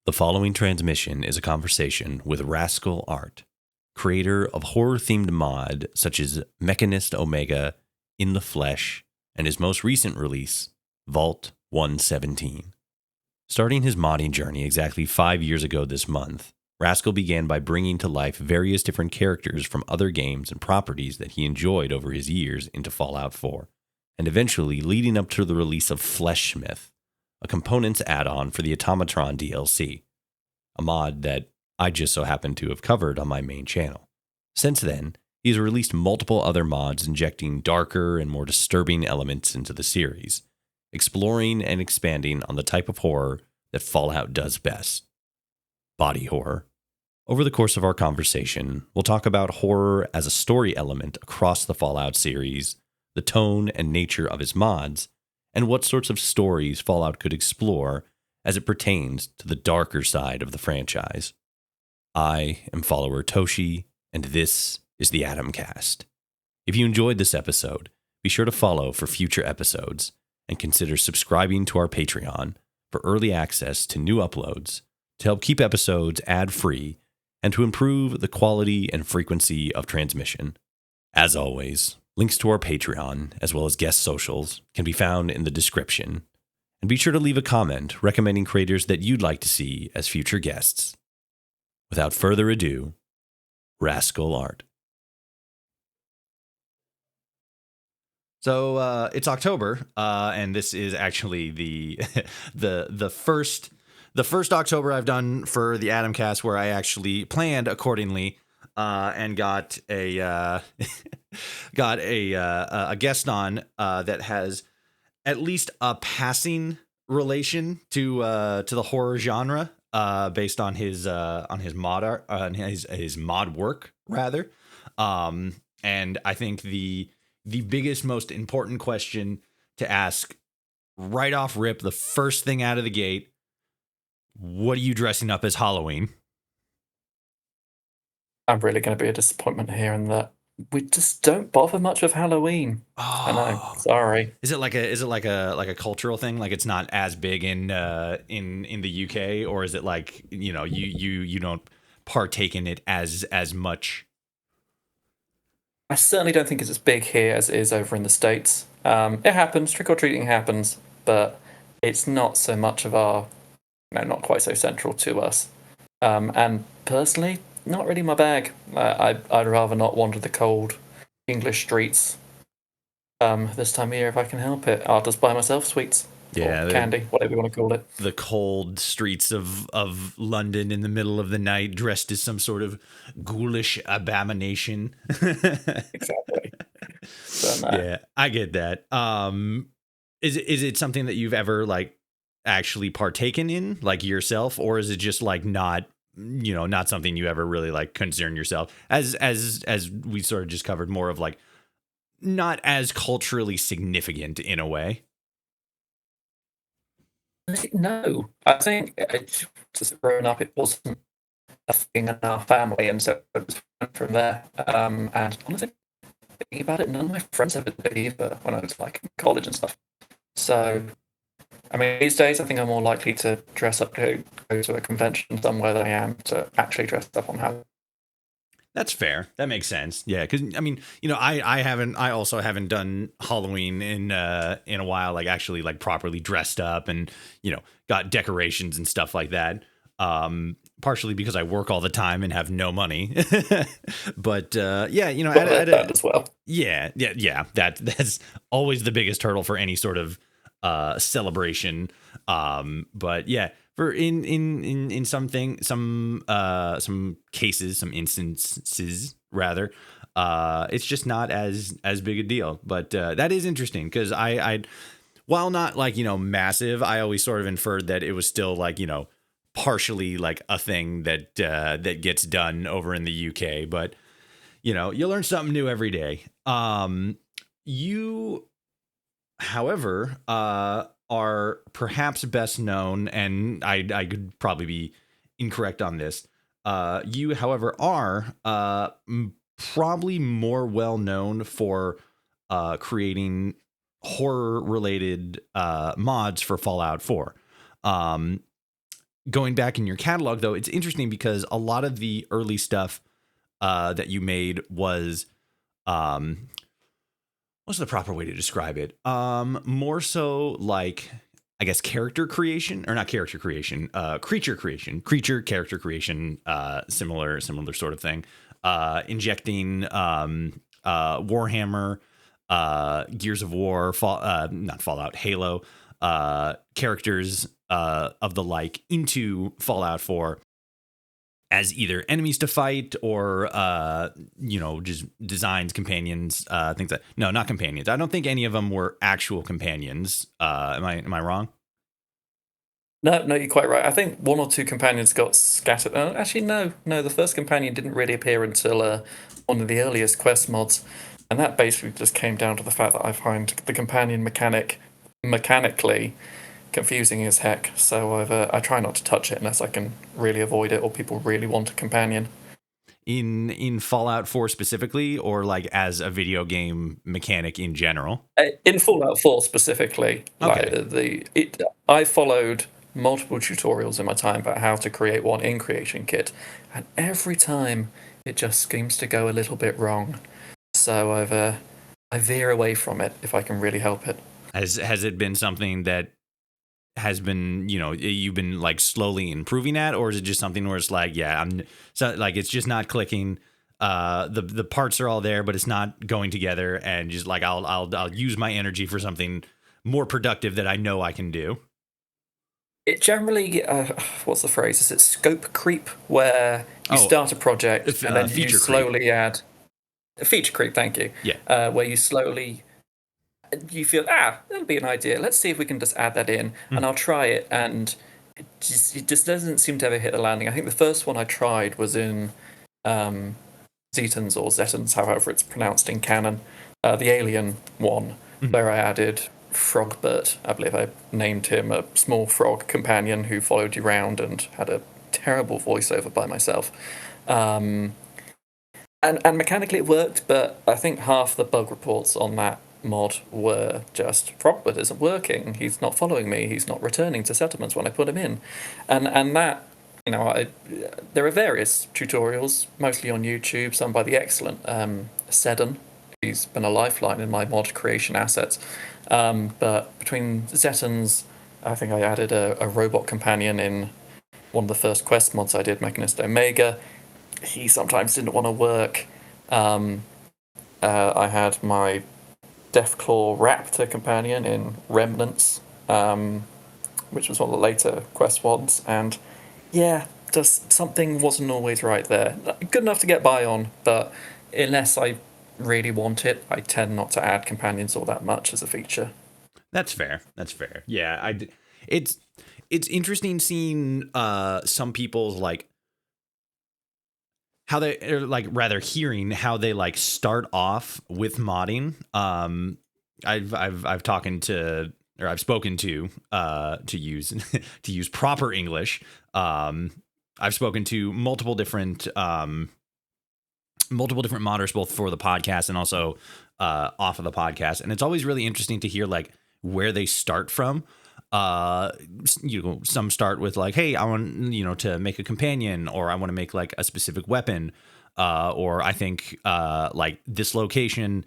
The following transmission is a conversation with Rascal Art, creator of horror-themed mod such as Mechanist Omega, In the Flesh, and his most recent release, Vault 117. Starting his modding journey exactly 5 years ago this month, Rascal began by bringing to life various different characters from other games and properties that he enjoyed over his years into Fallout 4, and eventually leading up to the release of Fleshsmith, a components add-on for the Automatron DLC, a mod that I just so happen to have covered on my main channel. Since then, he's released multiple other mods injecting darker and more disturbing elements into the series, exploring and expanding on the type of horror that Fallout does best: body horror. Over the course of our conversation, we'll talk about horror as a story element across the Fallout series, the tone and nature of his mods, and what sorts of stories Fallout could explore as it pertains to the darker side of the franchise. I am follower Toshi, and this is the Atomcast. If you enjoyed this episode, be sure to follow for future episodes, and consider subscribing to our Patreon for early access to new uploads, to help keep episodes ad-free, and to improve the quality and frequency of transmission. As always, links to our Patreon, as well as guest socials, can be found in the description. And be sure to leave a comment recommending creators that you'd like to see as future guests. Without further ado, Rascal Art. So it's October, and this is actually the the first October I've done for the Atomcast where I actually planned accordingly, and got a a guest on that has at least a passing relation to the horror genre, based on his mod art, his mod work rather. And I think the biggest, most important question to ask right off rip, the first thing out of the gate: what are you dressing up as Halloween? I'm really going to be a disappointment here in that we just don't bother much with Halloween. I know. Oh, Sorry. is it like a cultural thing? Like it's not as big in the UK, or is it like, you don't partake in it as much? I certainly don't think it's as big here as it is over in the States. It happens, trick or treating happens, but it's not so much of our, not quite so central to us. And personally, not really my bag. I'd rather not wander the cold English streets this time of year if I can help it. I'll just buy myself sweets or Yeah, candy, whatever you want to call it. the cold streets of London in the middle of the night, dressed as some sort of ghoulish abomination. Exactly. So, no. Yeah, I get that. Is it something that you've ever like actually partaken in, like yourself, or is it just like not something you ever really like concern yourself, as we sort of just covered, more of like not as culturally significant in a way? No, I think just growing up, it wasn't a thing in our family, and so it was from there. And honestly, thinking about it, none of my friends ever did either when I was like in college and stuff. So, I mean, these days, I think I'm more likely to dress up to go to a convention somewhere than I am to actually dress up on Halloween. That's fair. That makes sense. Yeah, because I mean, I also haven't done Halloween in a while, like actually like properly dressed up and got decorations and stuff like that. Partially because I work all the time and have no money, but yeah, That as well. yeah. That's always the biggest hurdle for any sort of celebration. But yeah, for in some cases, some instances rather, it's just not as big a deal. But that is interesting because I while not like massive, I always sort of inferred that it was still like partially like a thing that that gets done over in the UK. But you learn something new every day. You, however, are perhaps best known, and I could probably be incorrect on this. You, however, are probably more well known for creating horror related mods for Fallout 4. Um, going back in your catalog, though, it's interesting because a lot of the early stuff that you made was, what's the proper way to describe it? More so like, I guess, character creation, or not character creation, creature character creation, similar sort of thing. Injecting Warhammer, Gears of War, not Fallout, Halo, characters of the like into Fallout 4 as either enemies to fight or just designs, companions, things that no, not companions. I don't think any of them were actual companions. Am I wrong? No, you're quite right. I think one or two companions got scattered. Actually, no. The first companion didn't really appear until one of the earliest quest mods, and that basically just came down to the fact that I find the companion mechanic mechanically confusing as heck. So I try not to touch it unless I can really avoid it or people really want a companion. In Fallout 4 specifically, or like as a video game mechanic in general? In Fallout 4 specifically, Okay. I followed multiple tutorials in my time about how to create one in Creation Kit, and every time it just seems to go a little bit wrong. So I veer away from it if I can really help it. Has it been something that has been, you've been like slowly improving at, or is it just something where it's like, yeah, it's just not clicking. The parts are all there, but it's not going together, and just like I'll use my energy for something more productive that I know I can do. It generally, what's the phrase? Is it scope creep, where you start a project and then you slowly add feature creep? Thank you. Yeah. Where you feel, that'll be an idea. Let's see if we can just add that in, and I'll try it, and it just doesn't seem to ever hit the landing. I think the first one I tried was in Zetans or Zetans, however it's pronounced in canon, the Alien one, where I added Frogbert. I believe I named him a small frog companion who followed you around and had a terrible voiceover by myself. And mechanically it worked, but I think half the bug reports on that mod were just Frogbert isn't working. He's not following me. He's not returning to settlements when I put him in, and that there are various tutorials, mostly on YouTube, some by the excellent Seddon. He's been a lifeline in my mod creation assets. But between Zetans, I think I added a robot companion in one of the first quest mods I did, Mechanist Omega. He sometimes didn't want to work. I had my Deathclaw Raptor companion in Remnants, which was one of the later quest mods, and just something wasn't always right there. Good enough to get by on, but unless I really want it, I tend not to add companions all that much as a feature. That's fair. Yeah, it's interesting seeing some people's like how they, or like rather hearing how they like start off with modding. I've spoken to use to use proper English. I've spoken to multiple different modders, both for the podcast and also off of the podcast, and it's always really interesting to hear like where they start from. Some start with like, hey, I want to make a companion, or I want to make like a specific weapon, or I think like this location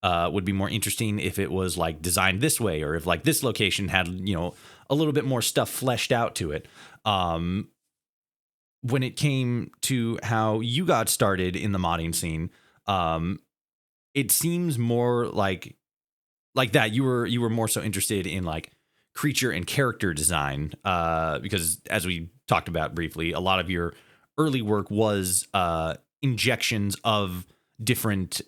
would be more interesting if it was like designed this way, or if like this location had a little bit more stuff fleshed out to it. When it came to how you got started in the modding scene, it seems more like that you were more so interested in like creature and character design, because as we talked about briefly, a lot of your early work was injections of different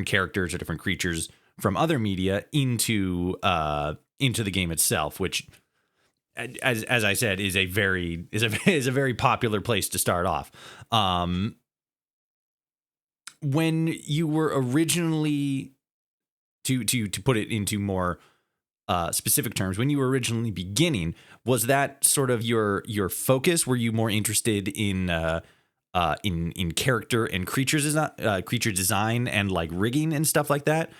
characters or different creatures from other media into the game itself, which, as I said, is a very popular place to start off. When you were originally, to put it into more specific terms, when you were originally beginning, was that sort of your focus? Were you more interested in character and creature design and like rigging and stuff like that?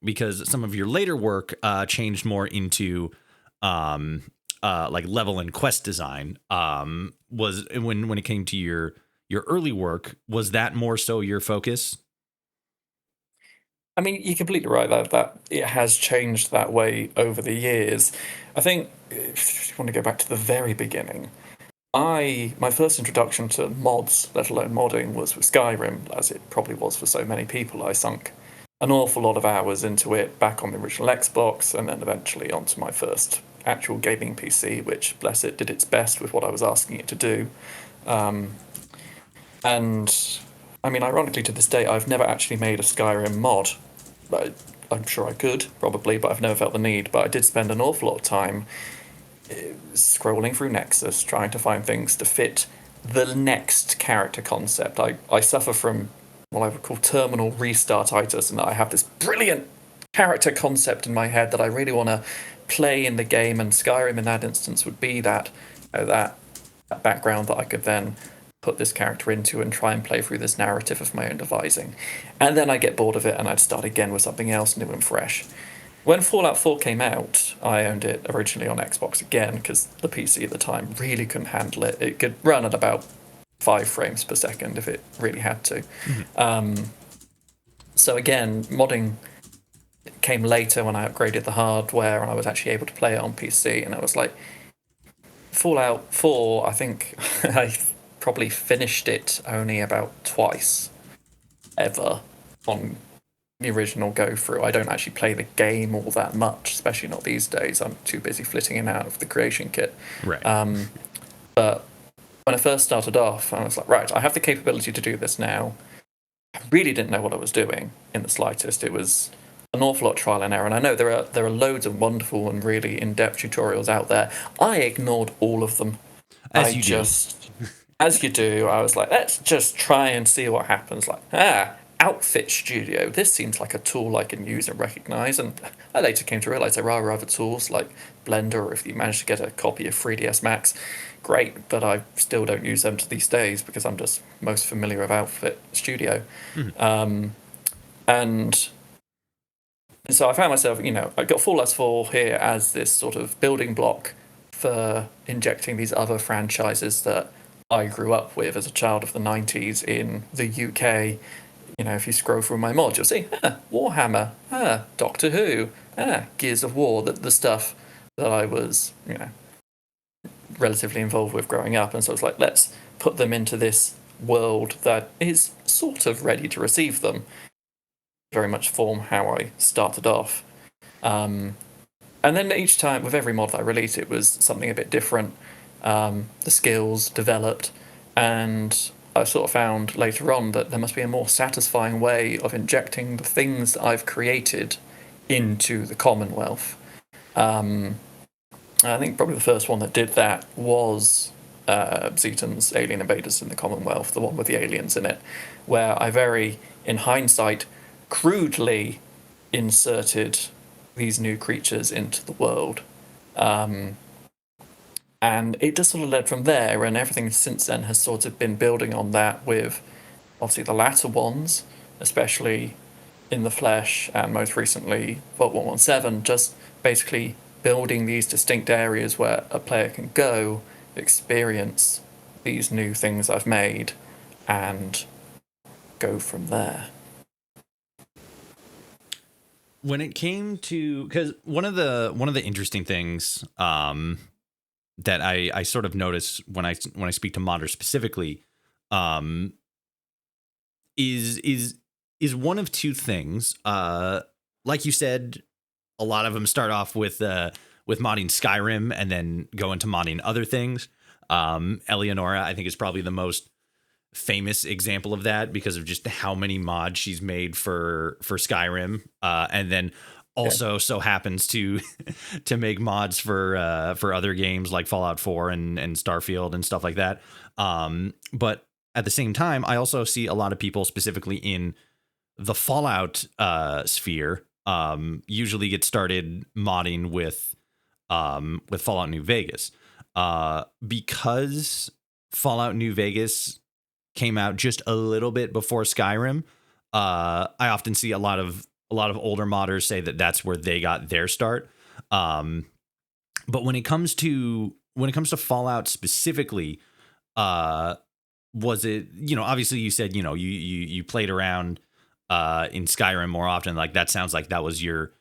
Because some of your later work changed more into like level and quest design. Was when it came to your early work, was that more so your focus? I mean, you're completely right that it has changed that way over the years. I think if you want to go back to the very beginning, my first introduction to mods, let alone modding, was with Skyrim, as it probably was for so many people. I sunk an awful lot of hours into it back on the original Xbox, and then eventually onto my first actual gaming PC, which, bless it, did its best with what I was asking it to do. Um, and I mean, ironically, to this day, I've never actually made a Skyrim mod. I'm sure I could, probably, but I've never felt the need. But I did spend an awful lot of time scrolling through Nexus, trying to find things to fit the next character concept. I suffer from what I would call terminal restartitis, and I have this brilliant character concept in my head that I really want to play in the game, and Skyrim in that instance would be that background that I could then put this character into and try and play through this narrative of my own devising. And then I get bored of it and I'd start again with something else new and fresh. When Fallout 4 came out, I owned it originally on Xbox again because the PC at the time really couldn't handle it. It could run at about 5 frames per second if it really had to. So again, modding came later when I upgraded the hardware and I was actually able to play it on PC. And I was like, Fallout 4, I think I probably finished it only about twice ever on the original go through. I don't actually play the game all that much, especially not these days. I'm too busy flitting in and out of the creation kit. Right. But when I first started off, I was like, right, I have the capability to do this now. I really didn't know what I was doing in the slightest. It was an awful lot of trial and error. And I know there are loads of wonderful and really in-depth tutorials out there. I ignored all of them. As you do. As you do, I was like, let's just try and see what happens. Like, Outfit Studio. This seems like a tool I can use and recognize. And I later came to realize there are other tools like Blender, or if you manage to get a copy of 3ds Max, great. But I still don't use them to these days because I'm just most familiar with Outfit Studio. And so I found myself, I got Fallout 4 here as this sort of building block for injecting these other franchises that I grew up with as a child of the 90s in the UK. If you scroll through my mod, you'll see Warhammer, Doctor Who, Gears of War, the stuff that I was, relatively involved with growing up. And so it's like, let's put them into this world that is sort of ready to receive them. Very much form how I started off. And then each time, with every mod that I released, it was something a bit different. The skills developed, and I sort of found later on that there must be a more satisfying way of injecting the things that I've created into the Commonwealth. I think probably the first one that did that was Zeton's Alien Invaders in the Commonwealth, the one with the aliens in it, where I very, in hindsight, crudely inserted these new creatures into the world. And it just sort of led from there, and everything since then has sort of been building on that with, obviously, the latter ones, especially in the flesh, and most recently, Vault 117, just basically building these distinct areas where a player can go, experience these new things I've made, and go from there. When it came to, because one of the interesting things that I sort of notice when I speak to modders specifically is one of two things. Like you said, a lot of them start off with modding Skyrim and then go into modding other things. Eleonora, I think, is probably the most famous example of that because of just how many mods she's made for Skyrim, and then also so happens to make mods for other games like Fallout 4 and Starfield and stuff like that. But at the same time, I also see a lot of people specifically in the Fallout sphere usually get started modding with Fallout New Vegas, because Fallout New Vegas came out just a little bit before Skyrim. I often see a lot of older modders say that that's where they got their start. But when it comes to Fallout specifically, was it, obviously you said, you played around in Skyrim more often. Like that sounds like that was your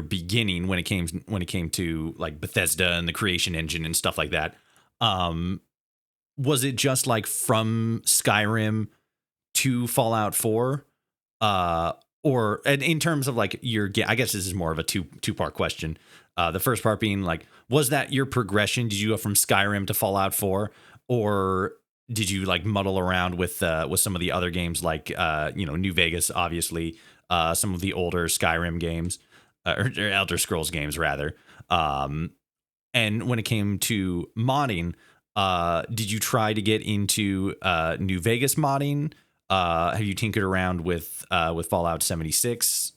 beginning when it came to like Bethesda and the creation engine and stuff like that. Was it just like from Skyrim to Fallout 4? Or in terms of like I guess this is more of a two-part question. The first part being like, was that your progression? Did you go from Skyrim to Fallout 4, or did you like muddle around with some of the other games like New Vegas, obviously, some of the older Skyrim games, or Elder Scrolls games rather. And when it came to modding, did you try to get into New Vegas modding? Have you tinkered around with Fallout 76?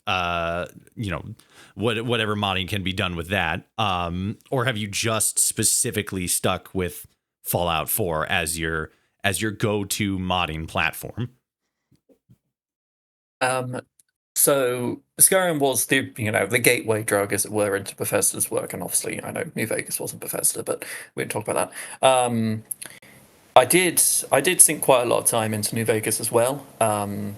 Whatever modding can be done with that. Or have you just specifically stuck with Fallout 4 as your go-to modding platform? So Skyrim was the gateway drug, as it were, into Bethesda's work, and obviously I know New Vegas wasn't Bethesda, but we didn't talk about that. I did sink quite a lot of time into New Vegas as well. I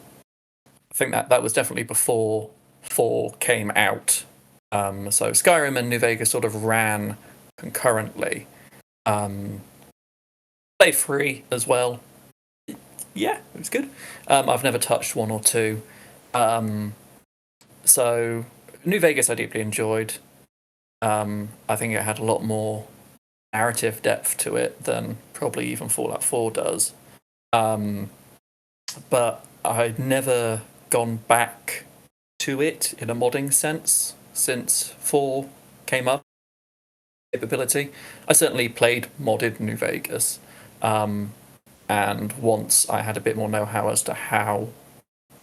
think that was definitely before 4 came out. So Skyrim and New Vegas sort of ran concurrently. Play 3 as well. Yeah, it was good. I've never touched 1 or 2. So New Vegas I deeply enjoyed. I think it had a lot more narrative depth to it than probably even Fallout 4 does. But I'd never gone back to it in a modding sense since 4 came up. Capability. I certainly played modded New Vegas. And once I had a bit more know-how as to how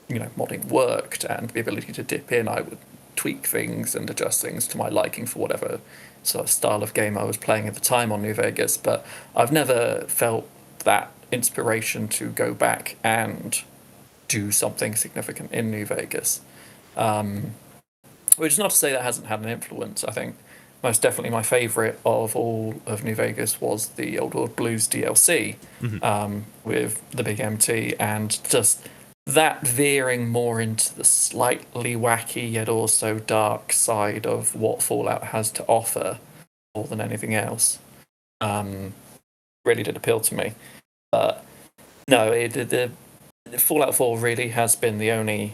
modding worked and the ability to dip in, I would tweak things and adjust things to my liking for whatever sort of style of game I was playing at the time on New Vegas. But I've never felt that inspiration to go back and do something significant in New Vegas. Which is not to say that hasn't had an influence. I think most definitely my favourite of all of New Vegas was the Old World Blues DLC, with the big MT, and just that veering more into the slightly wacky yet also dark side of what Fallout has to offer more than anything else. Really did appeal to me. But no, the Fallout 4 really has been the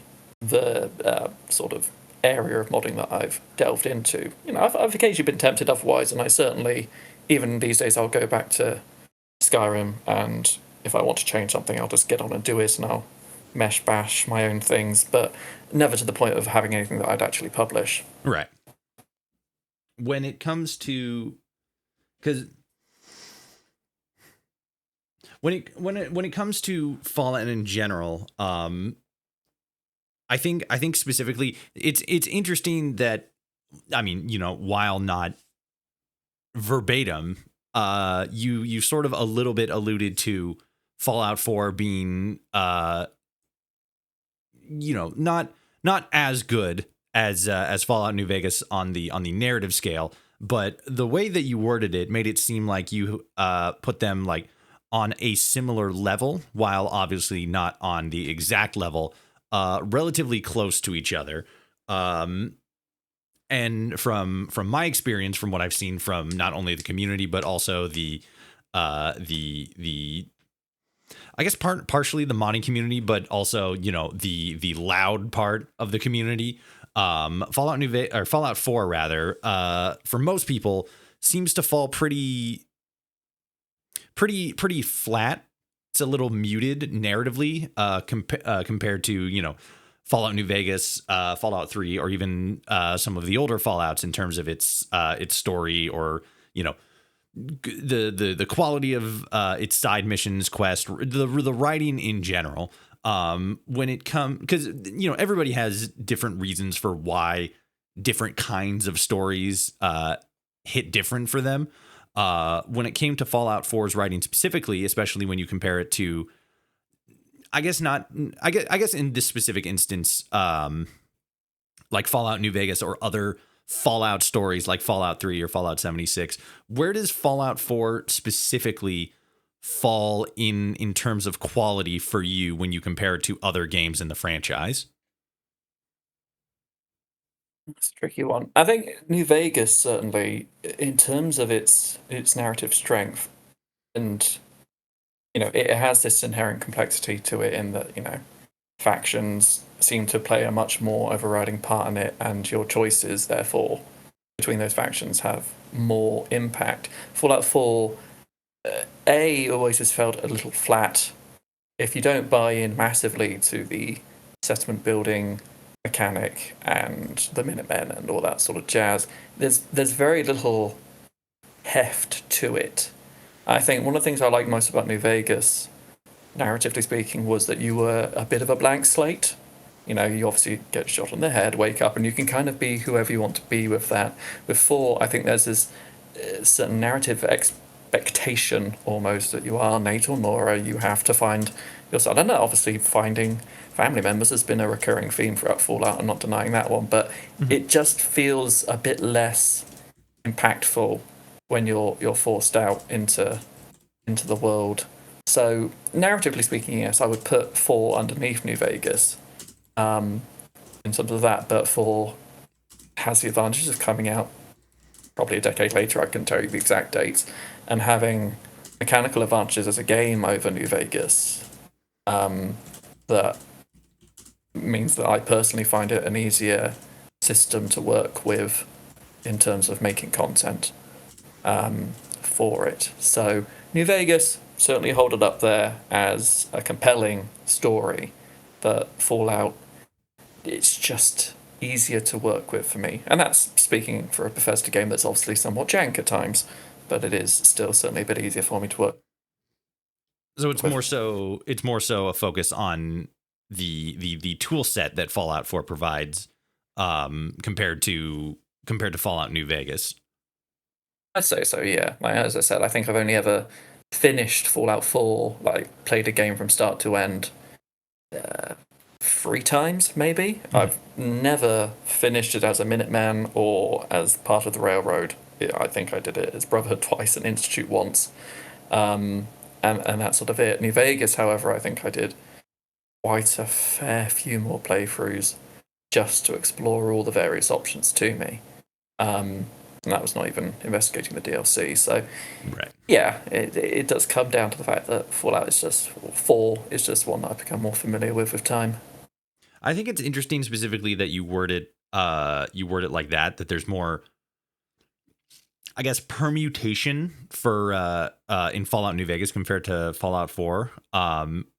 sort of area of modding that I've delved into. I've occasionally been tempted otherwise, and I certainly, even these days, I'll go back to Skyrim, and if I want to change something, I'll just get on and do it, and I'll mesh bash my own things, but never to the point of having anything that I'd actually publish. Right. When it comes to, because when it comes to Fallout in general, I think specifically it's interesting that, I mean, while not verbatim, you sort of a little bit alluded to Fallout 4 being not as good as Fallout New Vegas on the narrative scale, but the way that you worded it made it seem like you put them like on a similar level, while obviously not on the exact level, relatively close to each other. And from my experience, from what I've seen from not only the community but also the I guess partially the modding community, but also the loud part of the community. Fallout 4 rather, for most people seems to fall pretty flat. It's a little muted narratively compared to Fallout New Vegas, Fallout 3, or even some of the older Fallouts in terms of its story, or the quality of its side missions, quest, the writing in general. When it comes, because everybody has different reasons for why different kinds of stories hit different for them. When it came to Fallout 4's writing specifically, especially when you compare it to, I guess in this specific instance, like Fallout New Vegas or other Fallout stories like Fallout 3 or Fallout 76. Where does Fallout 4 specifically fall in terms of quality for you when you compare it to other games in the franchise? It's a tricky one. I think New Vegas certainly, in terms of its narrative strength, and it has this inherent complexity to it in that factions seem to play a much more overriding part in it, and your choices, therefore, between those factions have more impact. Fallout 4, always has felt a little flat. If you don't buy in massively to the settlement building mechanic and the Minutemen and all that sort of jazz, there's very little heft to it. I think one of the things I like most about New Vegas, narratively speaking, was that you were a bit of a blank slate. You obviously get shot on the head, wake up, and you can kind of be whoever you want to be with that. With 4, I think there's this certain narrative expectation almost that you are Nate or Nora. You have to find yourself. I don't know, obviously, finding family members has been a recurring theme throughout Fallout. I'm not denying that one, but it just feels a bit less impactful when you're forced out into the world. So, narratively speaking, yes, I would put 4 underneath New Vegas in terms of that, but 4 has the advantages of coming out probably a decade later. I can tell you the exact dates, and having mechanical advantages as a game over New Vegas. That means that I personally find it an easier system to work with in terms of making content for it. So New Vegas certainly hold it up there as a compelling story, but Fallout, it's just easier to work with for me. And that's speaking for a Bethesda game that's obviously somewhat jank at times, but it is still certainly a bit easier for me to work. So it's more so a focus on the tool set that Fallout 4 provides compared to Fallout New Vegas. I'd say so, yeah. Like, as I said, I think I've only ever finished Fallout 4, like played a game from start to end, 3 times, maybe. I've never finished it as a Minuteman or as part of the Railroad. I think I did it as Brotherhood twice and Institute once. And that's sort of it. New Vegas, however, I think I did quite a fair few more playthroughs just to explore all the various options to me. And that was not even investigating the DLC. So, Right. yeah, it does come down to the fact that Fallout is just 4 is just one that I've become more familiar with time. I think it's interesting specifically that you word it like that there's more, I guess, permutation for in Fallout New Vegas compared to Fallout 4.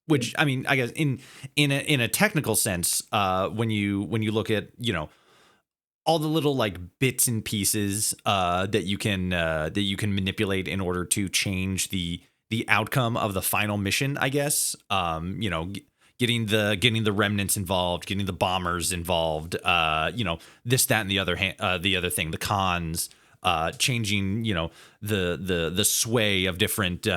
Which, I mean, I guess in a technical sense, when you look at, all the little like bits and pieces that you can manipulate in order to change the outcome of the final mission, I guess. Getting the remnants involved, getting the bombers involved, this, that, and the other thing, the cons, changing, the sway of different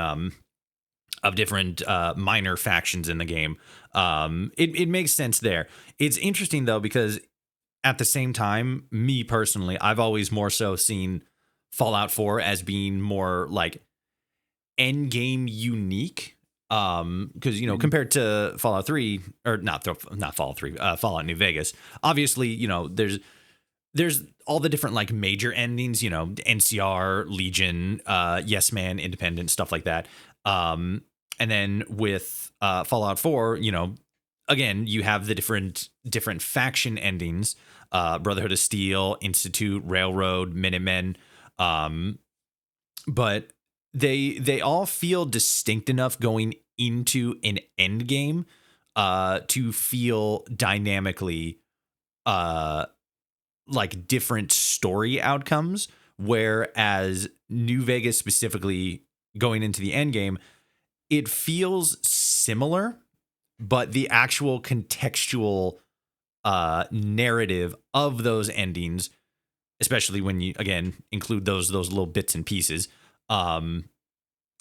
minor factions in the game. It makes sense there. It's interesting though, because at the same time, me personally, I've always more so seen Fallout 4 as being more like end game unique. Because compared to Fallout 3, or not Fallout 3, Fallout New Vegas, obviously, there's all the different like major endings, NCR, Legion, Yes Man, Independent, stuff like that. And then with Fallout 4, again, you have the different faction endings, Brotherhood of Steel, Institute, Railroad, Minutemen, but they all feel distinct enough going into an end game to feel dynamically like different story outcomes, whereas New Vegas specifically going into the end game, it feels similar, but the actual contextual narrative of those endings, especially when you again include those little bits and pieces,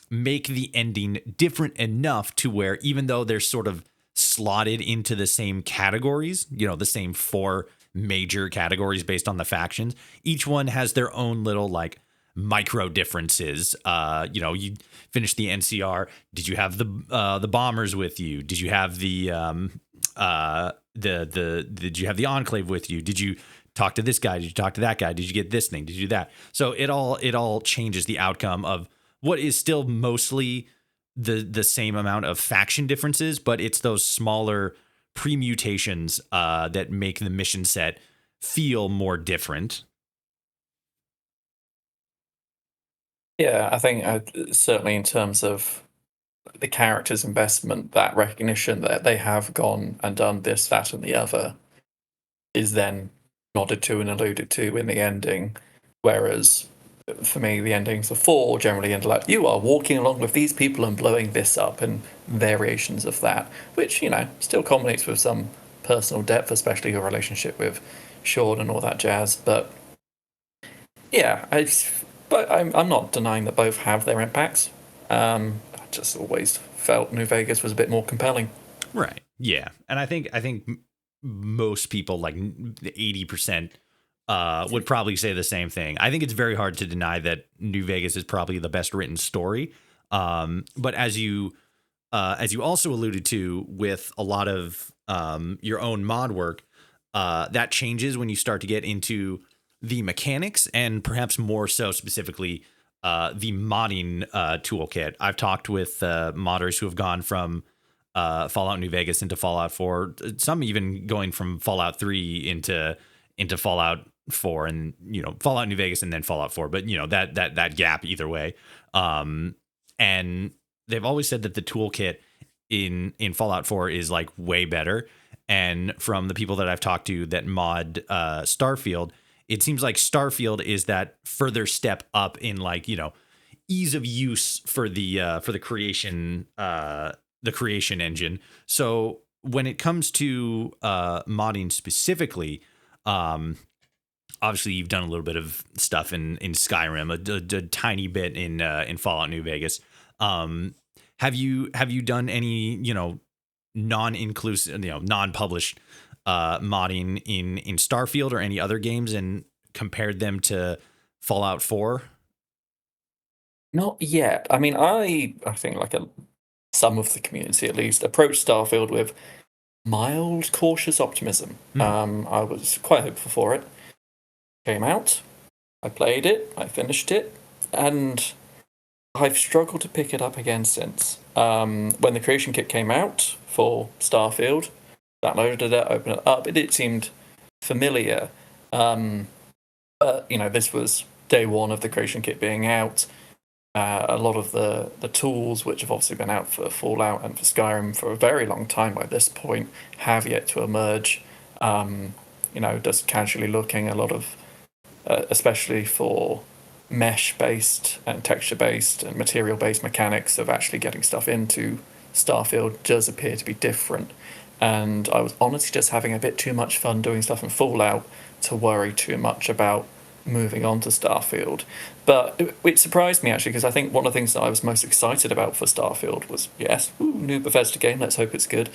make the ending different enough to where even though they're sort of slotted into the same categories, the same 4 major categories based on the factions. Each one has their own little like micro differences. You finished the NCR. Did you have the bombers with you? Did you have did you have the enclave with you? Did you talk to this guy? Did you talk to that guy? Did you get this thing? Did you do that? So it all changes the outcome of what is still mostly the same amount of faction differences, but it's those smaller permutations that make the mission set feel more different. Yeah, I think certainly in terms of the character's investment, that recognition that they have gone and done this, that, and the other is then nodded to and alluded to in the ending. Whereas for me, the endings of 4 generally end like, you are walking along with these people and blowing this up, and variations of that, which, still culminates with some personal depth, especially your relationship with Sean and all that jazz. But yeah, I'm not denying that both have their impacts. I just always felt New Vegas was a bit more compelling. Right. Yeah. And I think most people, like 80%, would probably say the same thing. I think it's very hard to deny that New Vegas is probably the best written story. But as you also alluded to with a lot of your own mod work, that changes when you start to get into the mechanics and perhaps more so specifically the modding toolkit. I've talked with modders who have gone from Fallout New Vegas into Fallout 4, some even going from Fallout 3 into Fallout 4, and Fallout New Vegas and then Fallout 4, but that gap either way. And they've always said that the toolkit in Fallout 4 is like way better. And from the people that I've talked to that mod Starfield, it seems like Starfield is that further step up in like, ease of use for the creation engine. So when it comes to modding specifically, obviously you've done a little bit of stuff in Skyrim, a tiny bit in Fallout New Vegas. Have you done any non-inclusive, non-published modding in Starfield or any other games and compared them to Fallout 4? Not yet. I mean, I think like some of the community at least approached Starfield with mild cautious optimism. I was quite hopeful for it. Came out, I played it, I finished it, and I've struggled to pick it up again since. When the creation kit came out for Starfield, downloaded it, opened it up, it seemed familiar. But this was day one of the creation kit being out. A lot of the tools, which have obviously been out for Fallout and for Skyrim for a very long time by this point, have yet to emerge. Just casually looking, a lot of, especially for mesh-based and texture-based and material-based mechanics of actually getting stuff into Starfield does appear to be different. And I was honestly just having a bit too much fun doing stuff in Fallout to worry too much about moving on to Starfield. But it surprised me actually, because I think one of the things that I was most excited about for Starfield was, yes, new Bethesda game, let's hope it's good.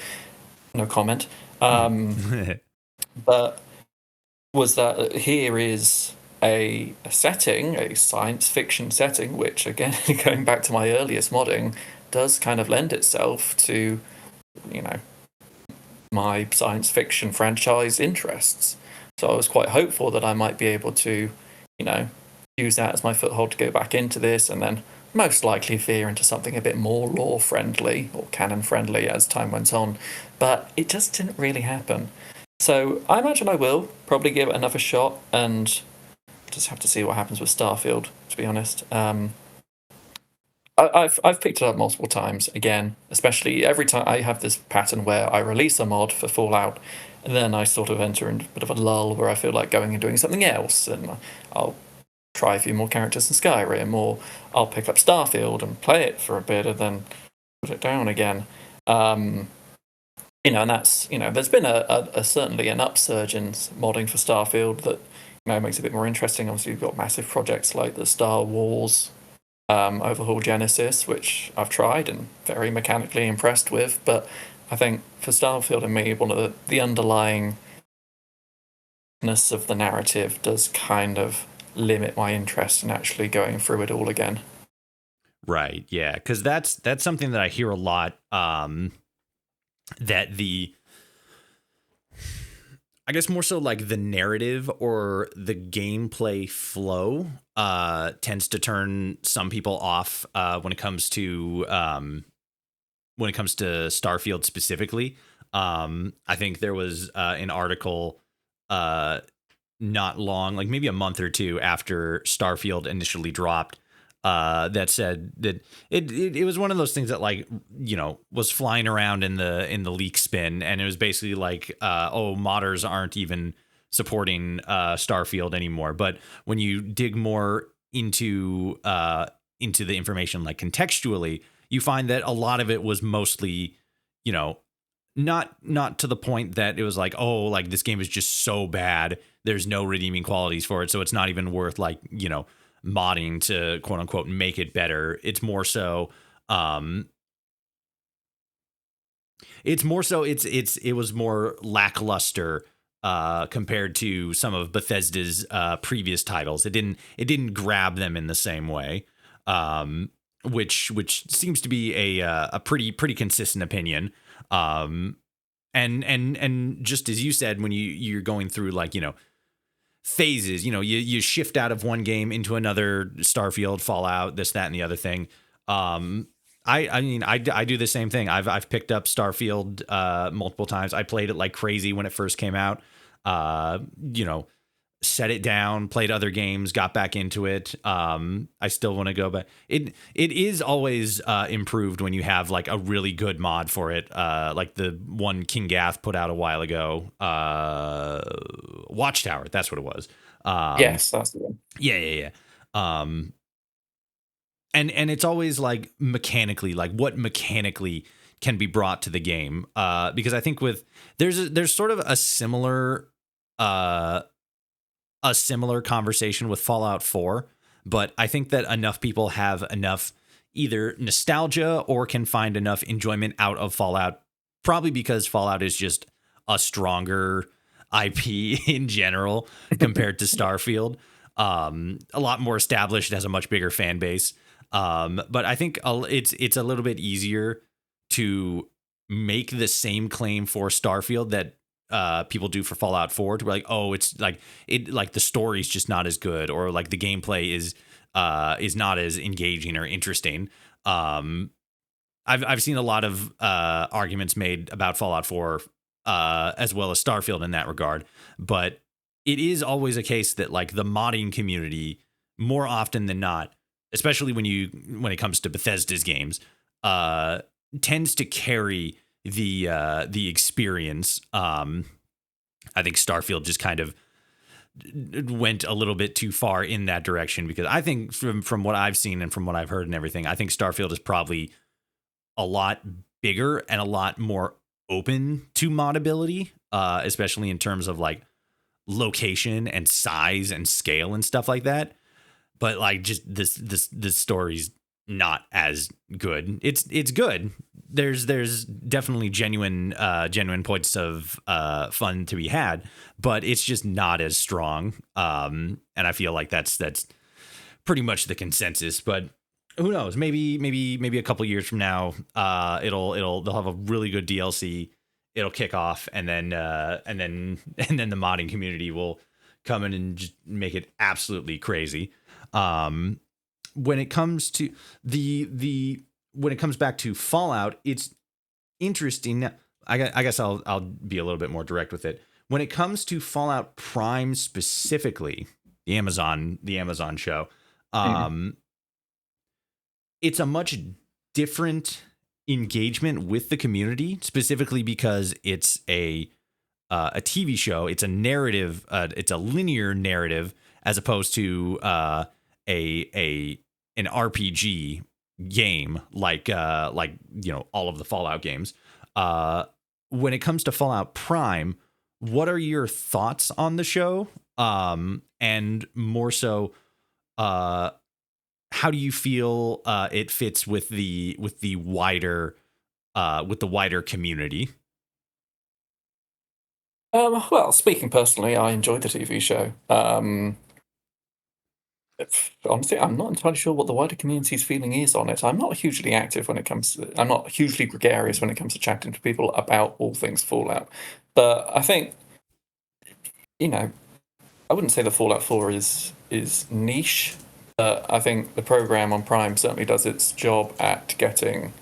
No comment. But was that here is a setting, a science fiction setting, which again, going back to my earliest modding, does kind of lend itself to, my science fiction franchise interests. So I was quite hopeful that I might be able to, use that as my foothold to go back into this, and then most likely veer into something a bit more lore friendly or canon friendly as time went on. But it just didn't really happen. So I imagine I will probably give it another shot, and just have to see what happens with Starfield, to be honest. I've picked it up multiple times again, especially every time I have this pattern where I release a mod for Fallout, and then I sort of enter into a bit of a lull where I feel like going and doing something else, and I'll try a few more characters in Skyrim, or I'll pick up Starfield and play it for a bit and then put it down again. And that's, there's been a certainly an upsurge in modding for Starfield that makes it a bit more interesting. Obviously, you've got massive projects like the Star Wars Overhaul Genesis, which I've tried and very mechanically impressed with. But I think for Starfield and me, one of the underlying of the narrative does kind of limit my interest in actually going through it all again. Right. Yeah. Because that's something that I hear a lot. That I guess more so like the narrative or the gameplay flow tends to turn some people off when it comes to Starfield specifically. I think there was an article uh, not long, like maybe a month or two after Starfield initially dropped, that said that it was one of those things that, like, was flying around in the leak spin, and it was basically like, oh, modders aren't even supporting Starfield anymore. But when you dig more into the information, like contextually, you find that a lot of it was mostly, you know, not to the point that it was like, oh, like this game is just so bad, there's no redeeming qualities for it, so it's not even worth, like, modding to quote unquote make it better. It was more lackluster compared to some of Bethesda's previous titles. It didn't grab them in the same way, which seems to be a pretty consistent opinion. And just as you said, when you're going through, like, phases, you shift out of one game into another, Starfield, Fallout, this, that, and the other thing. I mean, I do the same thing. I've picked up Starfield multiple times. I played it like crazy when it first came out. You know, set it down, played other games, got back into it. I still want to go, but it is always improved when you have like a really good mod for it, like the one King Gath put out a while ago. Watchtower, that's what it was. Yes, that's the one. Yeah. And it's always like mechanically, like what mechanically can be brought to the game, because I think there's sort of a similar conversation with Fallout 4, but I think that enough people have enough either nostalgia or can find enough enjoyment out of Fallout, probably because Fallout is just a stronger IP in general compared to Starfield. A lot more established, has a much bigger fan base. But I think it's a little bit easier to make the same claim for Starfield that people do for Fallout 4, to be like, oh, it's like the story's just not as good, or like the gameplay is not as engaging or interesting. I've seen a lot of arguments made about Fallout 4 as well as Starfield in that regard, but it is always a case that, like, the modding community, more often than not, especially when it comes to Bethesda's games, tends to carry the experience. I think Starfield just kind of went a little bit too far in that direction, because I think from what I've seen and from what I've heard and everything, I think Starfield is probably a lot bigger and a lot more open to modability, especially in terms of like location and size and scale and stuff like that. But like, just this story's not as good. It's good. There's definitely genuine points of fun to be had, but it's just not as strong. And I feel like that's pretty much the consensus. But who knows? Maybe a couple years from now, they'll have a really good DLC. It'll kick off, and then the modding community will come in and just make it absolutely crazy. When it comes to when it comes back to Fallout, it's interesting. I guess I'll be a little bit more direct with it. When it comes to Fallout Prime specifically, the Amazon show, it's a much different engagement with the community, specifically because it's a TV show. It's a narrative. It's a linear narrative, as opposed to an RPG game like all of the Fallout games. When it comes to Fallout Prime, what are your thoughts on the show? And more so, how do you feel it fits with the wider community? Well, speaking personally, I enjoyed the TV show. Honestly, I'm not entirely sure what the wider community's feeling is on it. I'm not hugely active when it comes to. I'm not hugely gregarious when it comes to chatting to people about all things Fallout. But I think, you know, I wouldn't say the Fallout 4 is niche. But I think the program on Prime certainly does its job at getting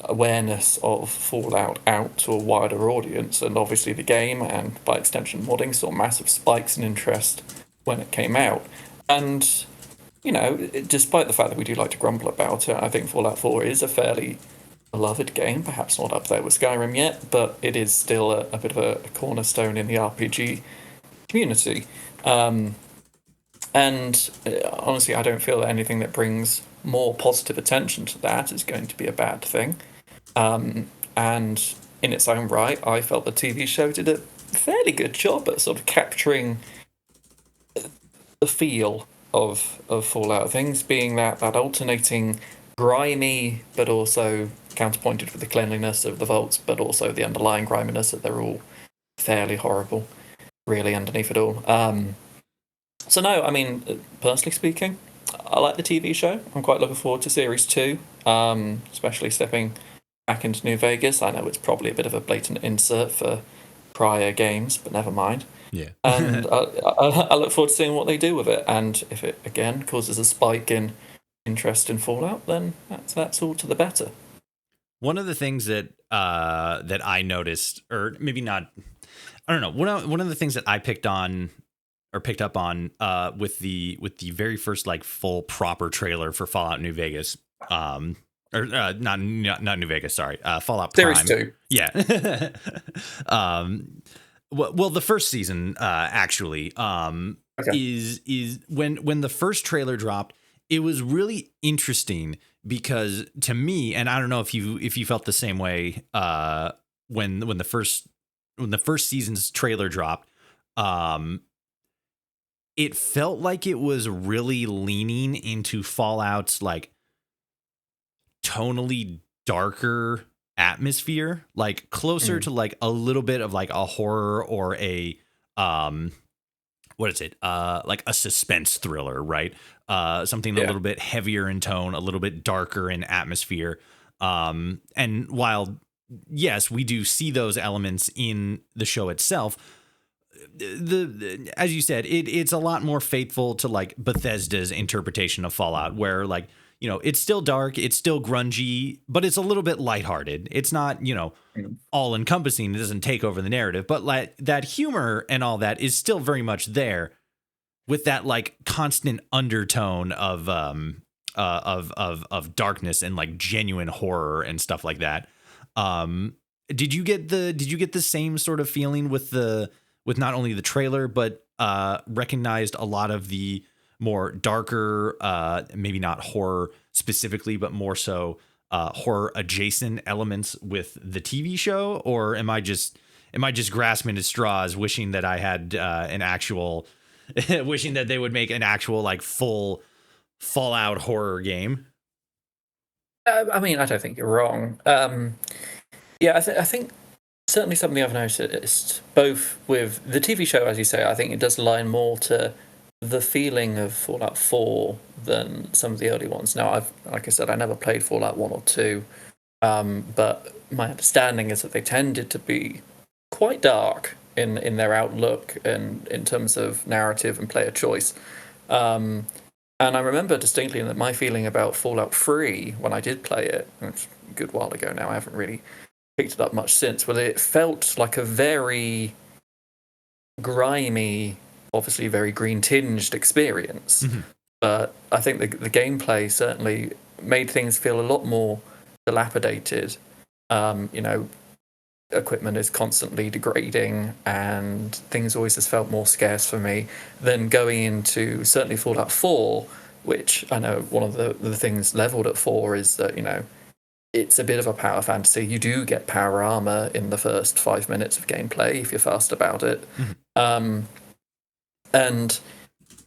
awareness of Fallout out to a wider audience, and obviously the game and by extension modding saw massive spikes in interest when it came out. And despite the fact that we do like to grumble about it, I think Fallout 4 is a fairly beloved game, perhaps not up there with Skyrim yet, but it is still a bit of a cornerstone in the RPG community. And honestly, I don't feel that anything that brings more positive attention to that is going to be a bad thing. And in its own right, I felt the TV show did a fairly good job at sort of capturing the feel of Fallout. Things being that alternating grimy, but also counterpointed with the cleanliness of the vaults, but also the underlying griminess that they're all fairly horrible, really, underneath it all. So no, I mean, personally speaking, I like the TV show. I'm quite looking forward to series two, especially stepping back into New Vegas. I know it's probably a bit of a blatant insert for prior games, but never mind. Yeah. And I look forward to seeing what they do with it. And if it again causes a spike in interest in Fallout, then that's all to the better. One of the things that that I noticed, or maybe not, I don't know. One of the things that I picked up on with the very first like full proper trailer for Fallout New Vegas, or not New Vegas, sorry, Fallout Prime. Series 2. Yeah. Well, the first season actually Okay. is when the first trailer dropped, it was really interesting because to me, and I don't know if you felt the same way when the first season's trailer dropped, it felt like it was really leaning into Fallout's like tonally darker atmosphere, like closer to like a little bit of like a horror or a what is it? Like a suspense thriller, right? Something a little bit heavier in tone, a little bit darker in atmosphere. And while yes, we do see those elements in the show itself, the as you said, it's a lot more faithful to like Bethesda's interpretation of Fallout, where like, it's still dark, it's still grungy, but it's a little bit lighthearted. It's not, all encompassing. It doesn't take over the narrative, but like that humor and all that is still very much there, with that like constant undertone of darkness and like genuine horror and stuff like that. Did you get the same sort of feeling with not only the trailer, but recognized a lot of the more darker, maybe not horror specifically, but more so horror adjacent elements with the TV show? Or am I just grasping at straws, wishing that I had an actual, wishing that they would make an actual like full Fallout horror game? I mean, I don't think you're wrong. Yeah, I think certainly something I've noticed, both with the TV show, as you say, I think it does line more to the feeling of Fallout 4 than some of the early ones. Now, like I said, I never played Fallout 1 or 2, but my understanding is that they tended to be quite dark in their outlook and in terms of narrative and player choice. And I remember distinctly that my feeling about Fallout 3 when I did play it, it's a good while ago now, I haven't really picked it up much since, but it felt like a very grimy, obviously very green tinged experience. Mm-hmm. But I think the gameplay certainly made things feel a lot more dilapidated. Equipment is constantly degrading, and things always just felt more scarce for me than going into certainly Fallout 4, which I know one of the things leveled at 4 is that, it's a bit of a power fantasy. You do get power armor in the first 5 minutes of gameplay if you're fast about it. Mm-hmm. And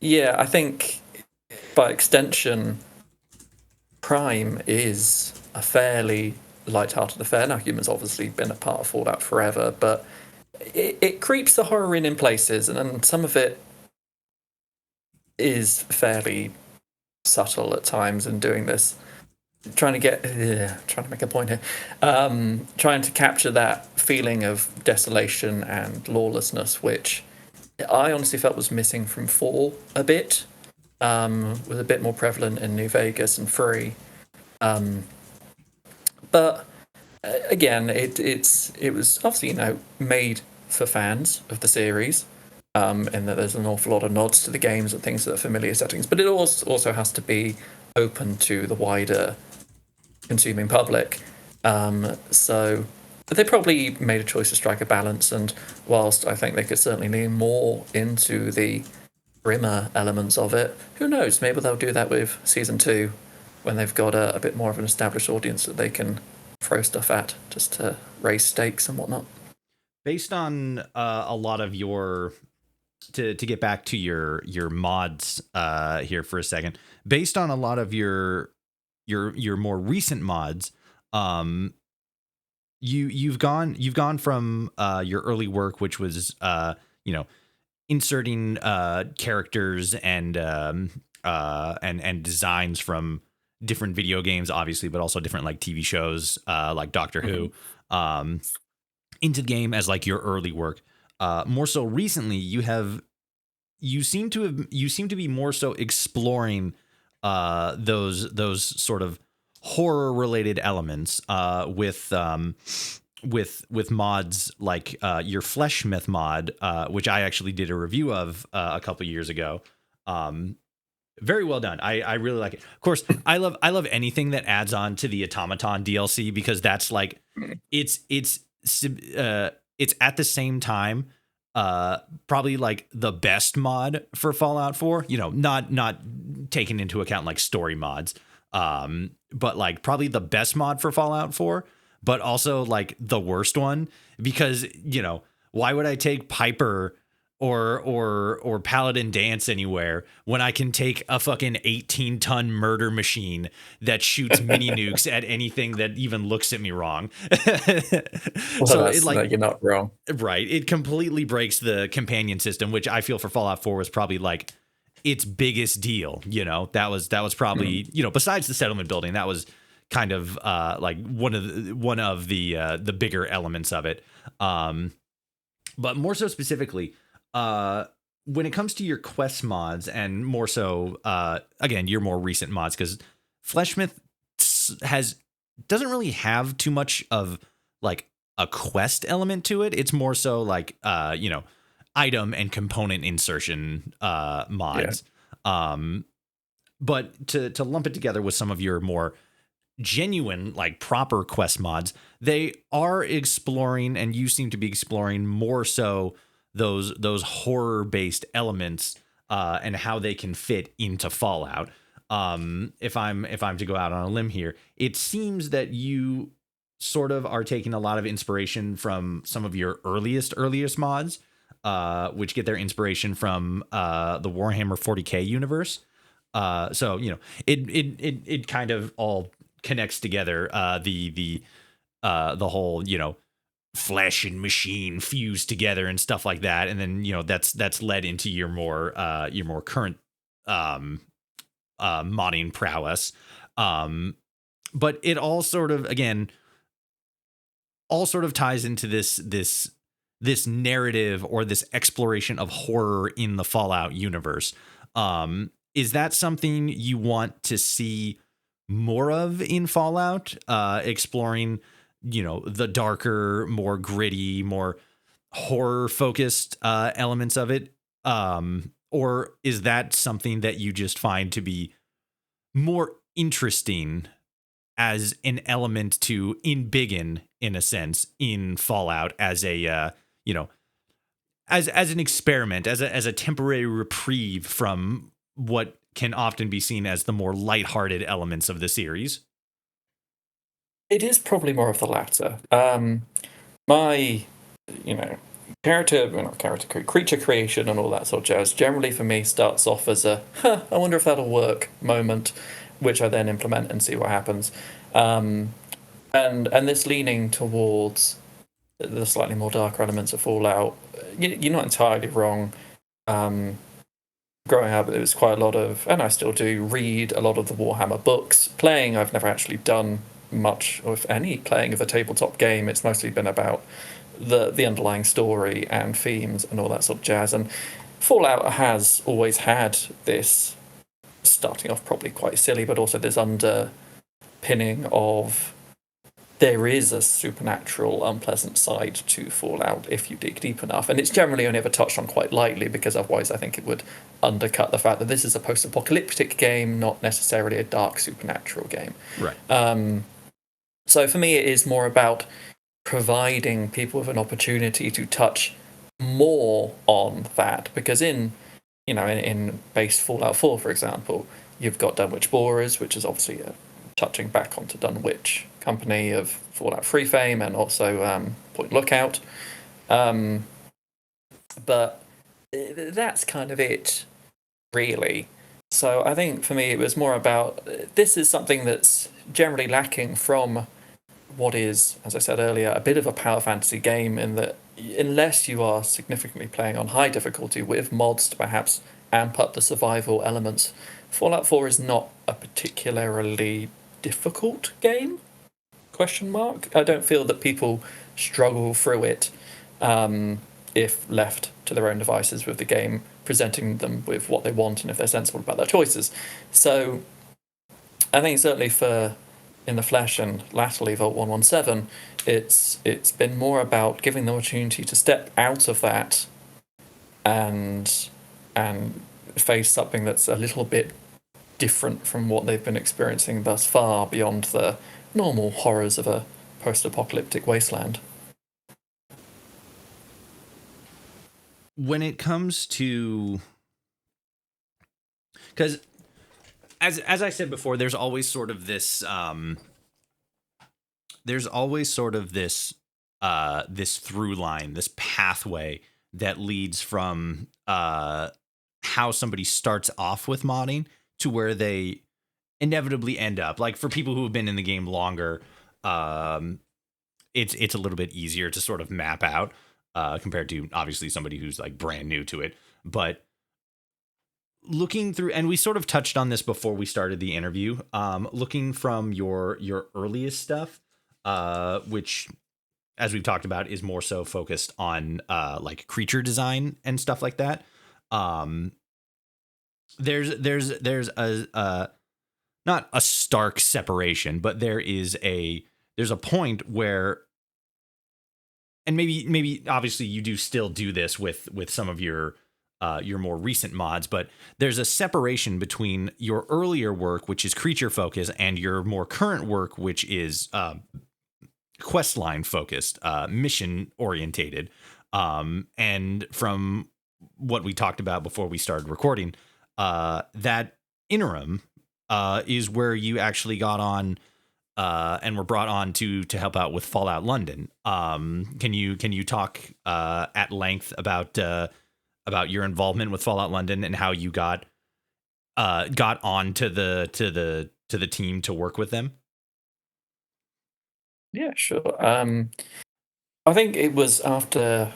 yeah, I think by extension, Prime is a fairly light-hearted affair. Now, humans obviously been a part of Fallout forever, but it creeps the horror in places, and then some of it is fairly subtle at times in doing this. Trying to make a point here. Trying to capture that feeling of desolation and lawlessness, which I honestly felt was missing from 4 a bit. Was a bit more prevalent in New Vegas and 3. But again, it was obviously made for fans of the series, and that there's an awful lot of nods to the games and things that are familiar settings. But it also has to be open to the wider consuming public. So they probably made a choice to strike a balance. And whilst I think they could certainly lean more into the grimmer elements of it, who knows? Maybe they'll do that with season 2 when they've got a bit more of an established audience that they can throw stuff at just to raise stakes and whatnot. Based on a lot of your to get back to your mods here for a second, based on a lot of your more recent mods, you've gone from your early work, which was inserting characters and designs from different video games, obviously, but also different like TV shows like Doctor Who into the game as like your early work. More so recently, you seem to be more so exploring those sort of horror related elements with mods like your Flesh Myth mod, which I actually did a review of a couple years ago. Very well done. I really like it. Of course, I love anything that adds on to the Automaton DLC, because that's like it's at the same time probably like the best mod for Fallout 4, not taking into account like story mods, but like probably the best mod for Fallout 4, but also like the worst one, because why would I take Piper or Paladin Dance anywhere when I can take a fucking 18-ton murder machine that shoots mini nukes at anything that even looks at me wrong? So you're not wrong, right? It completely breaks the companion system, which I feel for Fallout 4 was probably like its biggest deal. That was probably besides the settlement building, that was kind of like one of the bigger elements of it. But more so specifically, when it comes to your quest mods, and more so again your more recent mods, because Fleshmyth doesn't really have too much of like a quest element to it. It's more so like item and component insertion mods. Yeah. But to lump it together with some of your more genuine like proper quest mods, they are exploring, and you seem to be exploring more so those horror based elements and how they can fit into Fallout. If I'm to go out on a limb here, it seems that you sort of are taking a lot of inspiration from some of your earliest mods, which get their inspiration from the Warhammer 40K universe. So it kind of all connects together. The whole flesh and machine fused together and stuff like that, and then that's led into your more current modding prowess. But it all sort of ties into this narrative or this exploration of horror in the Fallout universe. Is that something you want to see more of in Fallout? Exploring the darker, more gritty, more horror focused elements of it, or is that something that you just find to be more interesting as an element to embiggen, in a sense, in Fallout as a as an experiment, as a temporary reprieve from what can often be seen as the more lighthearted elements of the series? It is probably more of the latter. My, creature creation and all that sort of jazz generally for me starts off as a, I wonder if that'll work moment, which I then implement and see what happens. And this leaning towards the slightly more darker elements of Fallout. You're not entirely wrong. Growing up, it was quite a lot of, and I still do read a lot of the Warhammer books. Playing, I've never actually done much, or if any, playing of a tabletop game. It's mostly been about the underlying story and themes and all that sort of jazz. And Fallout has always had this, starting off probably quite silly, but also this underpinning of there is a supernatural, unpleasant side to Fallout if you dig deep enough. And it's generally only ever touched on quite lightly, because otherwise I think it would undercut the fact that this is a post-apocalyptic game, not necessarily a dark supernatural game. Right. So for me, it is more about providing people with an opportunity to touch more on that, because in base Fallout 4, for example, you've got Dunwich Borers, which is obviously touching back onto Dunwich Company of Fallout 3 fame, and also Point Lookout. But that's kind of it, really. So I think for me it was more about, this is something that's generally lacking from what is, as I said earlier, a bit of a power fantasy game, in that unless you are significantly playing on high difficulty with mods to perhaps amp up the survival elements, Fallout 4 is not a particularly difficult game. Question mark. I don't feel that people struggle through it if left to their own devices, with the game presenting them with what they want and if they're sensible about their choices. So I think certainly for In the Flesh and latterly Vault 117, it's been more about giving the opportunity to step out of that and face something that's a little bit different from what they've been experiencing thus far, beyond the normal horrors of a post-apocalyptic wasteland. When it comes to, because as I said before, there's always sort of this this through line, this pathway that leads from how somebody starts off with modding to where they inevitably end up. Like, for people who have been in the game longer, it's a little bit easier to sort of map out compared to obviously somebody who's like brand new to it. But looking through, and we sort of touched on this before we started the interview, looking from your earliest stuff, which, as we've talked about, is more so focused on like creature design and stuff like that. There's a not a stark separation, but there's a point where, and maybe obviously you do still do this with some of your more recent mods, but there's a separation between your earlier work, which is creature focused, and your more current work, which is questline focused, mission orientated. And from what we talked about before we started recording, that interim is where you actually got on and were brought on to help out with Fallout London. Can you talk at length about your involvement with Fallout London and how you got on to the team to work with them? Yeah, sure. I think it was after,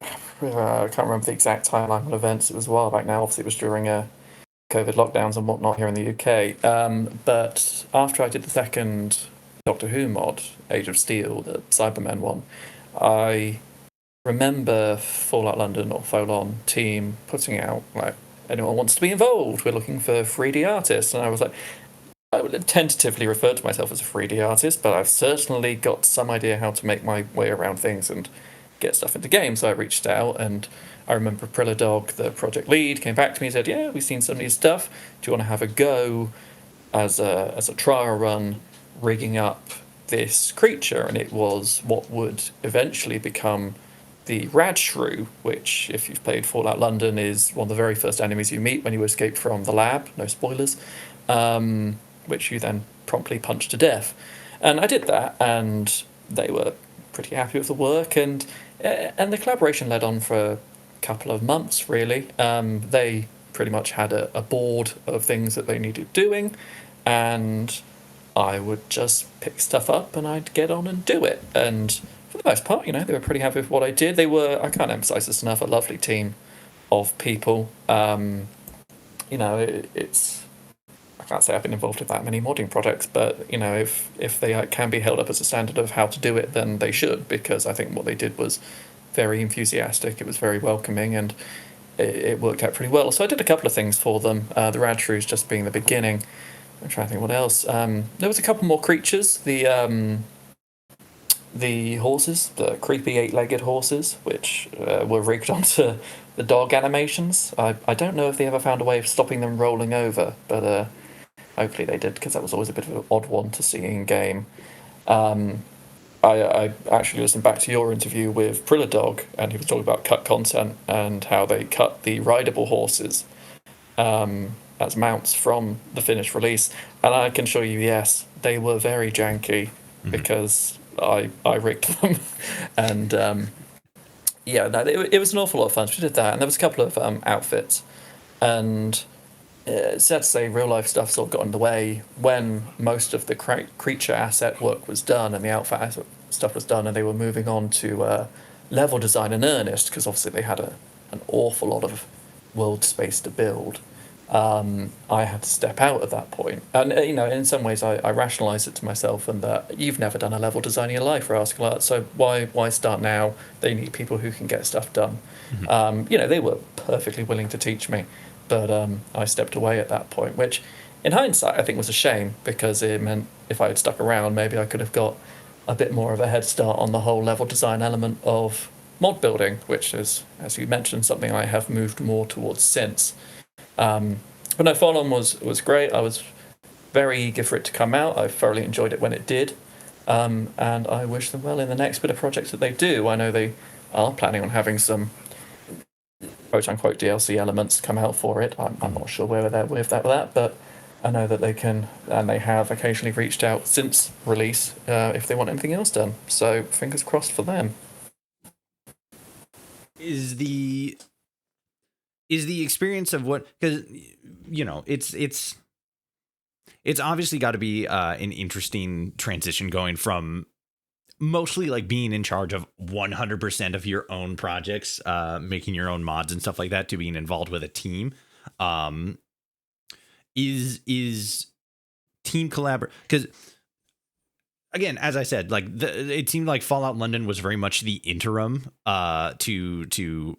I can't remember the exact timeline of events. It was a while back now. Obviously, it was during COVID lockdowns and whatnot here in the UK. But after I did the second Doctor Who mod, Age of Steel, the Cybermen one, I remember Fallout London or Folon team putting out, like, anyone wants to be involved, we're looking for 3D artists. And I was like, I would tentatively refer to myself as a 3D artist, but I've certainly got some idea how to make my way around things and get stuff into games. So I reached out, and I remember Prilladog, the project lead, came back to me and said, yeah, we've seen some of your stuff. Do you want to have a go as a trial run rigging up this creature? And it was what would eventually become the Radshrew, which, if you've played Fallout London, is one of the very first enemies you meet when you escape from the lab. No spoilers. Which you then promptly punch to death. And I did that, and they were pretty happy with the work, and the collaboration led on for a couple of months, really. They pretty much had a board of things that they needed doing, and I would just pick stuff up and I'd get on and do it. And for the most part, they were pretty happy with what I did. They were, I can't emphasize this enough, a lovely team of people. It's I can't say I've been involved with that many modding projects, but if they can be held up as a standard of how to do it, then they should, because I think what they did was very enthusiastic. It was very welcoming, and it worked out pretty well. So I did a couple of things for them. The rad shrews just being the beginning. I'm trying to think what else. There was a couple more creatures. The horses, the creepy 8-legged horses, which were rigged onto the dog animations. I don't know if they ever found a way of stopping them rolling over, but hopefully they did, because that was always a bit of an odd one to see in game. I actually listened back to your interview with Dog, and he was talking about cut content and how they cut the rideable horses as mounts from the finished release. And I can assure you, yes, they were very janky because I rigged them. And it was an awful lot of fun. So we did that, and there was a couple of outfits. And it's sad to say real life stuff sort of got in the way when most of the creature asset work was done and the outfit asset stuff was done, and they were moving on to level design in earnest, because obviously they had an awful lot of world space to build. I had to step out at that point, and in some ways I rationalised it to myself, and that you've never done a level design in your life, Rascal Art, so why start now? They need people who can get stuff done. They were perfectly willing to teach me, but I stepped away at that point, which in hindsight I think was a shame, because it meant if I had stuck around, maybe I could have got a bit more of a head start on the whole level design element of mod building, which is, as you mentioned, something I have moved more towards since. But no, Fall On was great. I was very eager for it to come out. I thoroughly enjoyed it when it did. And I wish them well in the next bit of projects that they do. I know they are planning on having some quote-unquote DLC elements come out for it. I'm not sure where they're with that, but I know that they can, and they have occasionally reached out since release if they want anything else done. So fingers crossed for them. Is the experience of what, because it's obviously got to be an interesting transition going from mostly like being in charge of 100% of your own projects, making your own mods and stuff like that, to being involved with a team. Is team collaborate? Because again, as I said, like it seemed like Fallout London was very much the interim to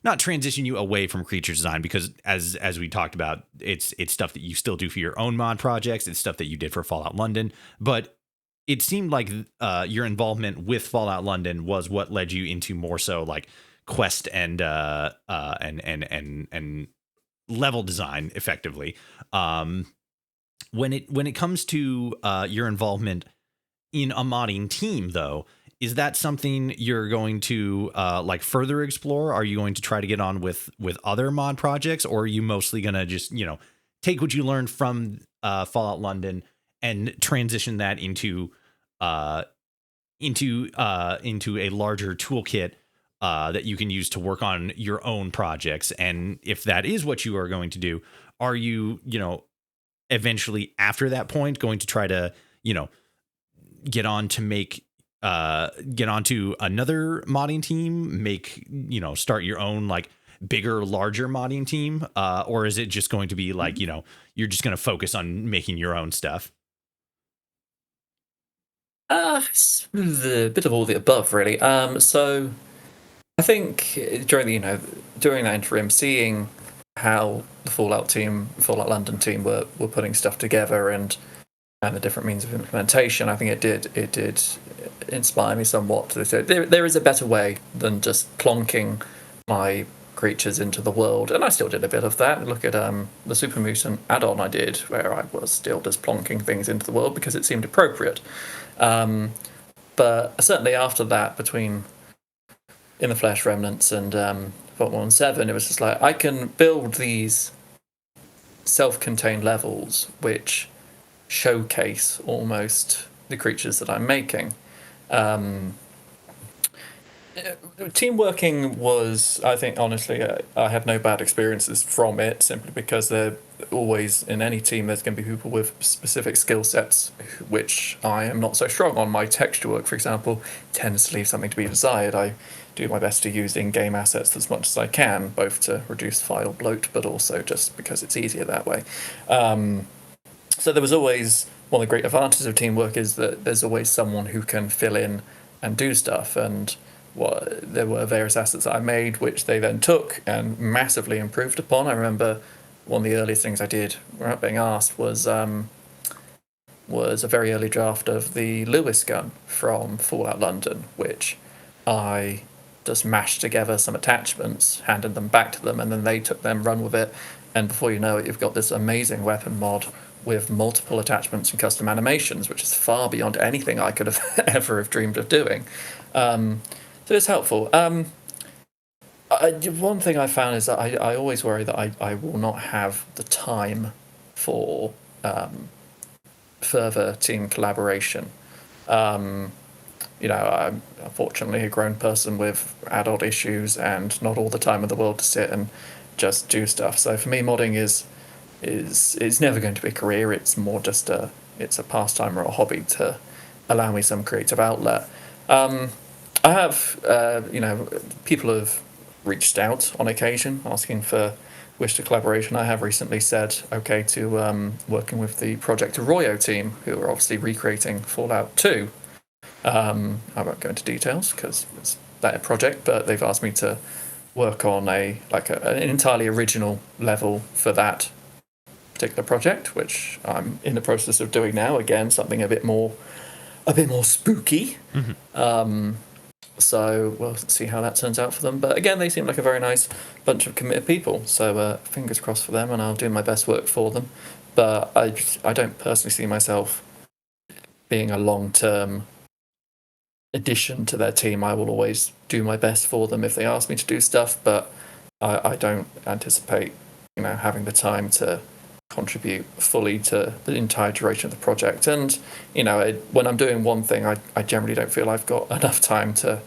not transition you away from creature design, because as we talked about, it's stuff that you still do for your own mod projects. It's stuff that you did for Fallout London, but it seemed like your involvement with Fallout London was what led you into more so like quest and level design effectively. When it comes to your involvement in a modding team, though, is that something you're going to like further explore? Are you going to try to get on with other mod projects, or are you mostly going to just take what you learned from Fallout London and transition that into a larger toolkit that you can use to work on your own projects? And if that is what you are going to do, are you eventually after that point going to try to get onto another modding team, start your own like bigger, larger modding team, or is it just going to be like you're just going to focus on making your own stuff? It's a bit of all the above, really. So I think during that interim, seeing how the Fallout London team were putting stuff together, and the different means of implementation, I think it did inspire me somewhat to say there is a better way than just plonking my creatures into the world. And I still did a bit of that. Look at the Super Mutant add-on I did, where I was still just plonking things into the world because it seemed appropriate. But certainly after that, between In the Flesh Remnants and Vault 117, it was just like I can build these self-contained levels which showcase almost the creatures that I'm making. Team working was, I think, honestly, I have no bad experiences from it, simply because they're always, in any team, there's going to be people with specific skill sets, which I am not so strong on. My texture work, for example, tends to leave something to be desired. I do my best to use in-game assets as much as I can, both to reduce file bloat, but also just because it's easier that way. So there was always, one of the great advantages of teamwork is that there's always someone who can fill in and do stuff. And there were various assets that I made, which they then took and massively improved upon. I remember one of the earliest things I did, without being asked, was a very early draft of the Lewis gun from Fallout London, which I just mashed together some attachments, handed them back to them, and then they took them, run with it, and before you know it, you've got this amazing weapon mod with multiple attachments and custom animations, which is far beyond anything I could have ever have dreamed of doing. So it's helpful. One thing I found is that I always worry that I will not have the time for further team collaboration. I'm unfortunately a grown person with adult issues and not all the time in the world to sit and just do stuff. So for me, modding is never going to be a career. It's more just it's a pastime or a hobby to allow me some creative outlet. I have people have reached out on occasion asking for wish to collaboration. I have recently said okay to working with the Project Arroyo team, who are obviously recreating Fallout 2. I won't go into details because it's that project, but they've asked me to work on an entirely original level for that particular project, which I'm in the process of doing now. Again, something a bit more spooky. So we'll see how that turns out for them. But again, they seem like a very nice bunch of committed people. So fingers crossed for them, and I'll do my best work for them. But I don't personally see myself being a long-term addition to their team. I will always do my best for them if they ask me to do stuff, but I don't anticipate, having the time to contribute fully to the entire duration of the project. And when I'm doing one thing, I generally don't feel I've got enough time to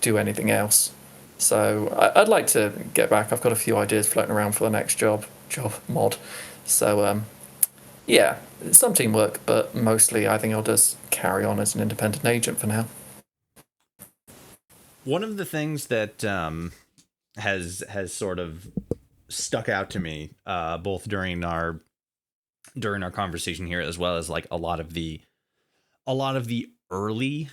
do anything else. So I'd like to get back. I've got a few ideas floating around for the next job mod. So yeah, some teamwork, but mostly I think I'll just carry on as an independent agent for now. One of the things that has sort of stuck out to me, both during our conversation here, as well as like a lot of the early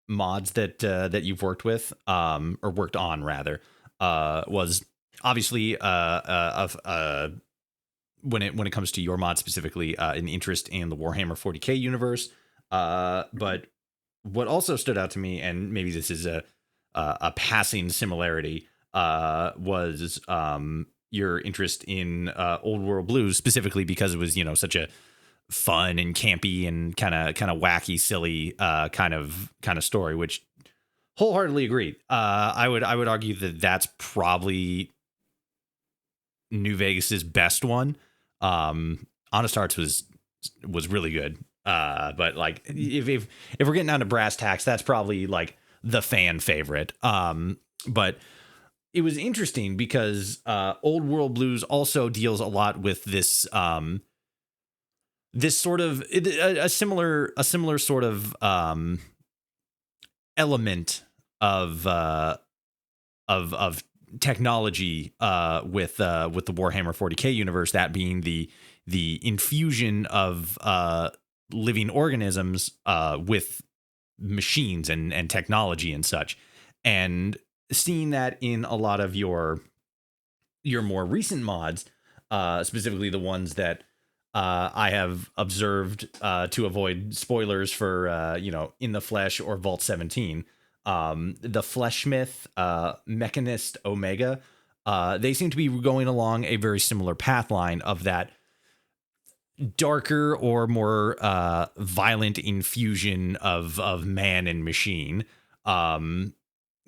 mods that you've worked with, or worked on rather, was obviously when it comes to your mod specifically, an interest in the Warhammer 40K universe, but what also stood out to me, and maybe this is a passing similarity, was your interest in Old World Blues, specifically because it was such a fun and campy and kind of wacky, silly kind of story, which wholeheartedly agreed. I would argue that that's probably New Vegas's best one. Honest Arts was really good. But like if we're getting down to brass tacks, that's probably like the fan favorite. But it was interesting because Old World Blues also deals a lot with this this sort of a similar sort of element of technology with the Warhammer 40K universe, that being the infusion of living organisms with machines and technology and such, and seeing that in a lot of your more recent mods, specifically the ones that I have observed to avoid spoilers for In the Flesh or Vault 17, the Fleshmith, Mechanist Omega, they seem to be going along a very similar path line of that darker or more violent infusion of man and machine. Can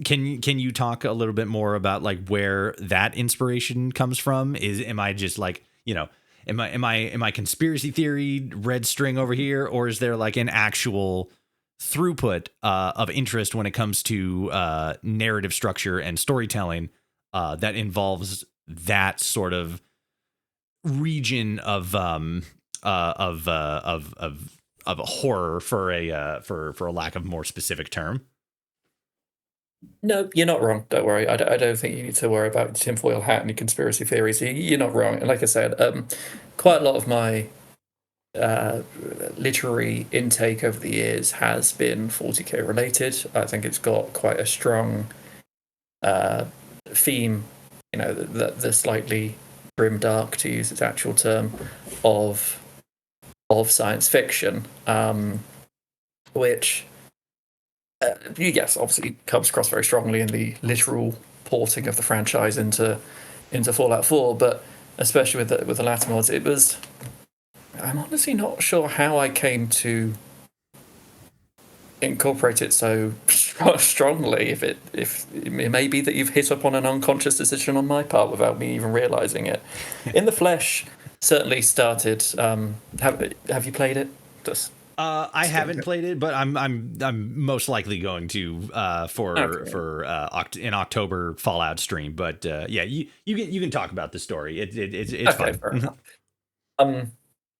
you talk a little bit more about like where that inspiration comes from? Am I just like, am I conspiracy theory red string over here, or is there like an actual throughput of interest when it comes to narrative structure and storytelling that involves that sort of region of of a horror for a lack of more specific term. No, you're not wrong. Don't worry. I don't think you need to worry about tinfoil hat and your conspiracy theories. You're not wrong. And like I said, quite a lot of my literary intake over the years has been 40k related. I think it's got quite a strong theme, the slightly grim dark, to use its actual term, of science fiction, which yes, obviously comes across very strongly in the literal porting of the franchise into Fallout 4, but especially with the latter mods, it was. I'm honestly not sure how I came to incorporate it so strongly. If it may be that you've hit upon an unconscious decision on my part without me even realizing it. In the Flesh certainly started. Have you played it? I haven't played it, but I'm most likely going to for in October Fallout stream. But yeah, you can talk about the story. It's okay, fine. Fair enough.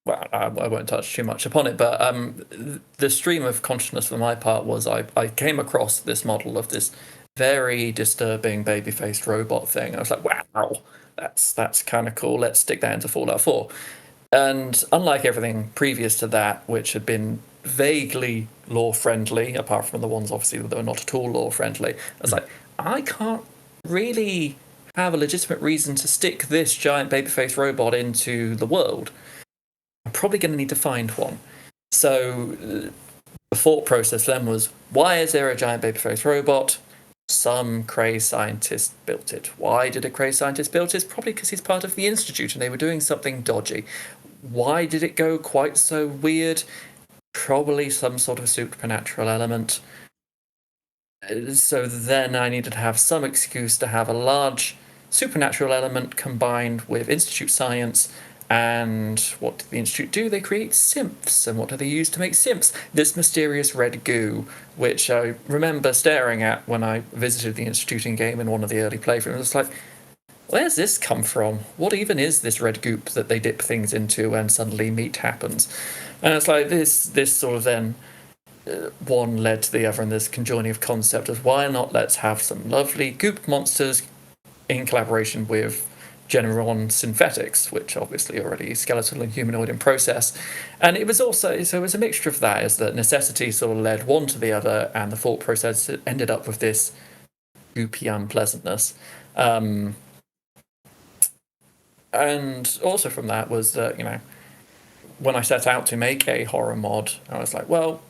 Well, I won't touch too much upon it, but the stream of consciousness for my part was I came across this model of this very disturbing baby-faced robot thing. I was like, wow, that's kind of cool. Let's stick that into Fallout 4. And unlike everything previous to that, which had been vaguely lore friendly, apart from the ones obviously that were not at all lore friendly, I was like, I can't really have a legitimate reason to stick this giant baby-faced robot into the world. I'm probably going to need to find one. So the thought process then was, why is there a giant baby-faced robot? Some crazed scientist built it. Why did a crazed scientist build it? Probably because he's part of the Institute and they were doing something dodgy. Why did it go quite so weird? Probably some sort of supernatural element. So then I needed to have some excuse to have a large supernatural element combined with Institute science. And what do the Institute do? They create synths. And what do they use to make synths? This mysterious red goo, which I remember staring at when I visited the Institute in game in one of the early playthroughs. It was like, where's this come from? What even is this red goop that they dip things into and suddenly meat happens? And it's like this sort of then one led to the other, and this conjoining of concept of why not let's have some lovely goop monsters in collaboration with Generon synthetics, which obviously already skeletal and humanoid in process. And it was also, so it was a mixture of that, is that necessity sort of led one to the other, and the thought process ended up with this goopy unpleasantness. And also from that was that, when I set out to make a horror mod, I was like, well,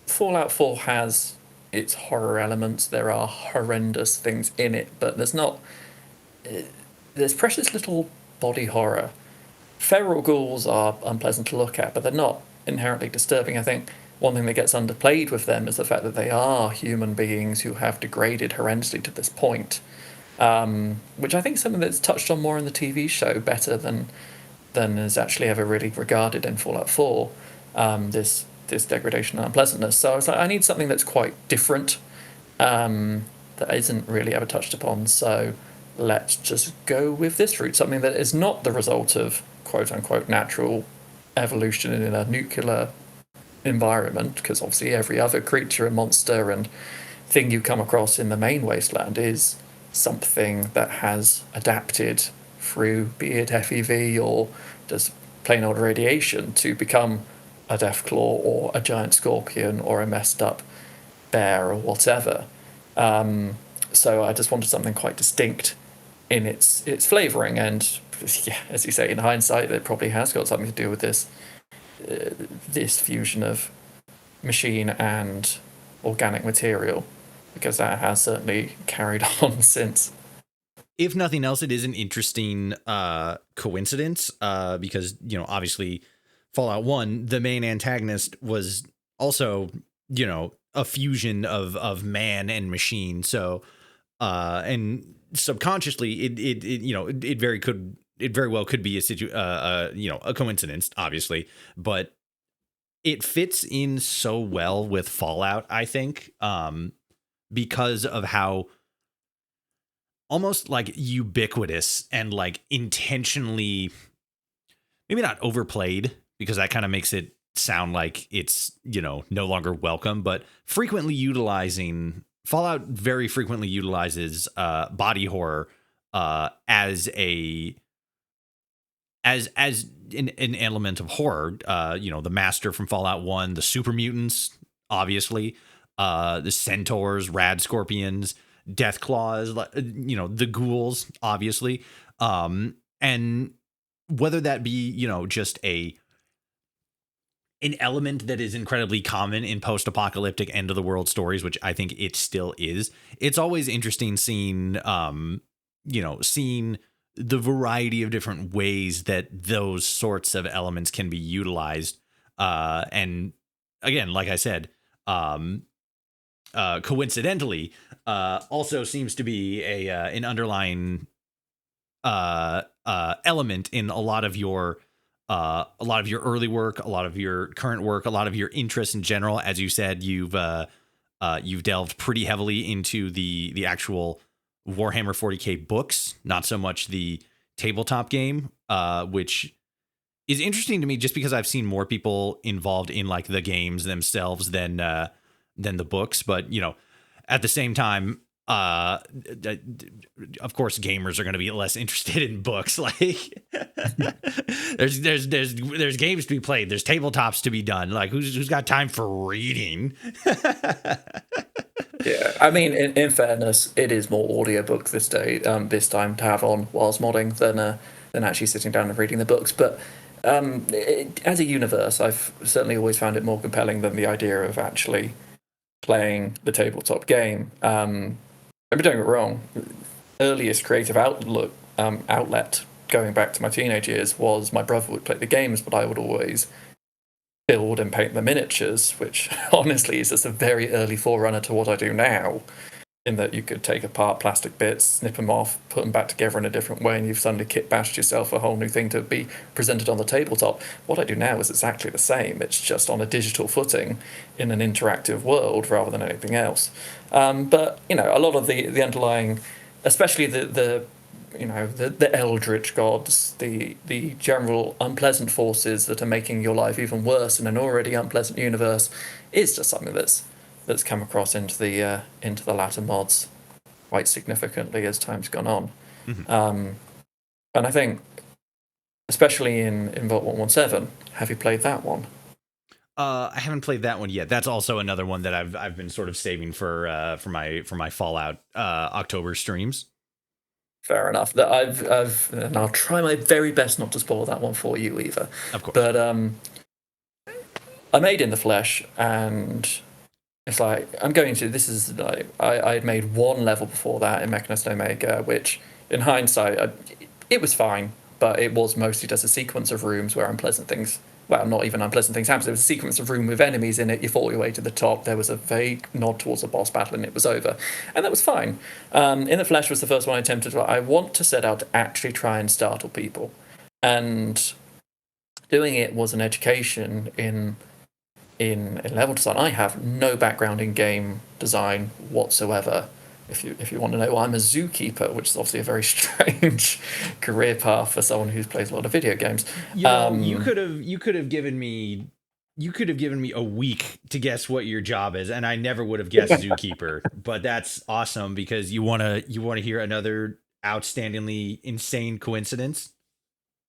Fallout 4 has its horror elements. There are horrendous things in it, but there's precious little body horror. Feral ghouls are unpleasant to look at, but they're not inherently disturbing. I think one thing that gets underplayed with them is the fact that they are human beings who have degraded horrendously to this point, which I think is something that's touched on more in the TV show better than is actually ever really regarded in Fallout 4. This degradation and unpleasantness. So I was like, I need something that's quite different, that isn't really ever touched upon. So let's just go with this route, something that is not the result of quote unquote natural evolution in a nuclear environment, because obviously every other creature and monster and thing you come across in the main wasteland is something that has adapted through, be it FEV or just plain old radiation, to become a Deathclaw or a giant scorpion or a messed up bear or whatever. So I just wanted something quite distinct in its flavouring, and yeah, as you say, in hindsight, it probably has got something to do with this fusion of machine and organic material, because that has certainly carried on since. If nothing else, it is an interesting coincidence because, obviously Fallout 1, the main antagonist was also, a fusion of man and machine. So and subconsciously it very well could be a coincidence, obviously, but it fits in so well with Fallout, I think, because of how almost like ubiquitous and like intentionally, maybe not overplayed, because that kind of makes it sound like it's, no longer welcome, but frequently utilizing Fallout very frequently utilizes body horror as an element of horror. The Master from Fallout 1, the super mutants, obviously, the centaurs, rad scorpions, death claws, the ghouls, obviously. And whether that be, just an element that is incredibly common in post-apocalyptic end of the world stories, which I think it still is. It's always interesting seeing seeing the variety of different ways that those sorts of elements can be utilized. And again, like I said, coincidentally, also seems to be an underlying element in a lot of your early work, a lot of your current work, a lot of your interests in general. As you said, you've delved pretty heavily into the actual Warhammer 40K books, not so much the tabletop game, which is interesting to me just because I've seen more people involved in like the games themselves than the books. But at the same time, of course, gamers are going to be less interested in books. Like, there's games to be played. There's tabletops to be done. Like, who's got time for reading? Yeah, I mean, in fairness, it is more audiobook this time to have on whilst modding than actually sitting down and reading the books. But as a universe, I've certainly always found it more compelling than the idea of actually playing the tabletop game. Don't get me wrong, earliest creative outlet going back to my teenage years was my brother would play the games, but I would always build and paint the miniatures, which honestly is just a very early forerunner to what I do now, in that you could take apart plastic bits, snip them off, put them back together in a different way, and you've suddenly kit bashed yourself a whole new thing to be presented on the tabletop. What I do now is exactly the same. It's just on a digital footing in an interactive world rather than anything else. But a lot of the underlying, especially the eldritch gods, the general unpleasant forces that are making your life even worse in an already unpleasant universe, is just something that's come across into the latter mods quite significantly as time's gone on. Mm-hmm. And I think, especially in Vault 117, have you played that one? I haven't played that one yet. That's also another one that I've been sort of saving for my Fallout October streams. Fair enough. That and I'll try my very best not to spoil that one for you either. Of course. But I made In the Flesh, and it's like this is like I had made one level before that in Mechanist Omega, which in hindsight it was fine, but it was mostly just a sequence of rooms where unpleasant things. Well, not even unpleasant things happened. There was a sequence of room with enemies in it. You fought your way to the top. There was a vague nod towards a boss battle, and it was over. And that was fine. In the Flesh was the first one I attempted. I want to set out to actually try and startle people. And doing it was an education in level design. I have no background in game design whatsoever. If you want to know, I'm a zookeeper, which is obviously a very strange career path for someone who plays a lot of video games. You could have given me a week to guess what your job is, and I never would have guessed zookeeper. But that's awesome because you wanna hear another outstandingly insane coincidence.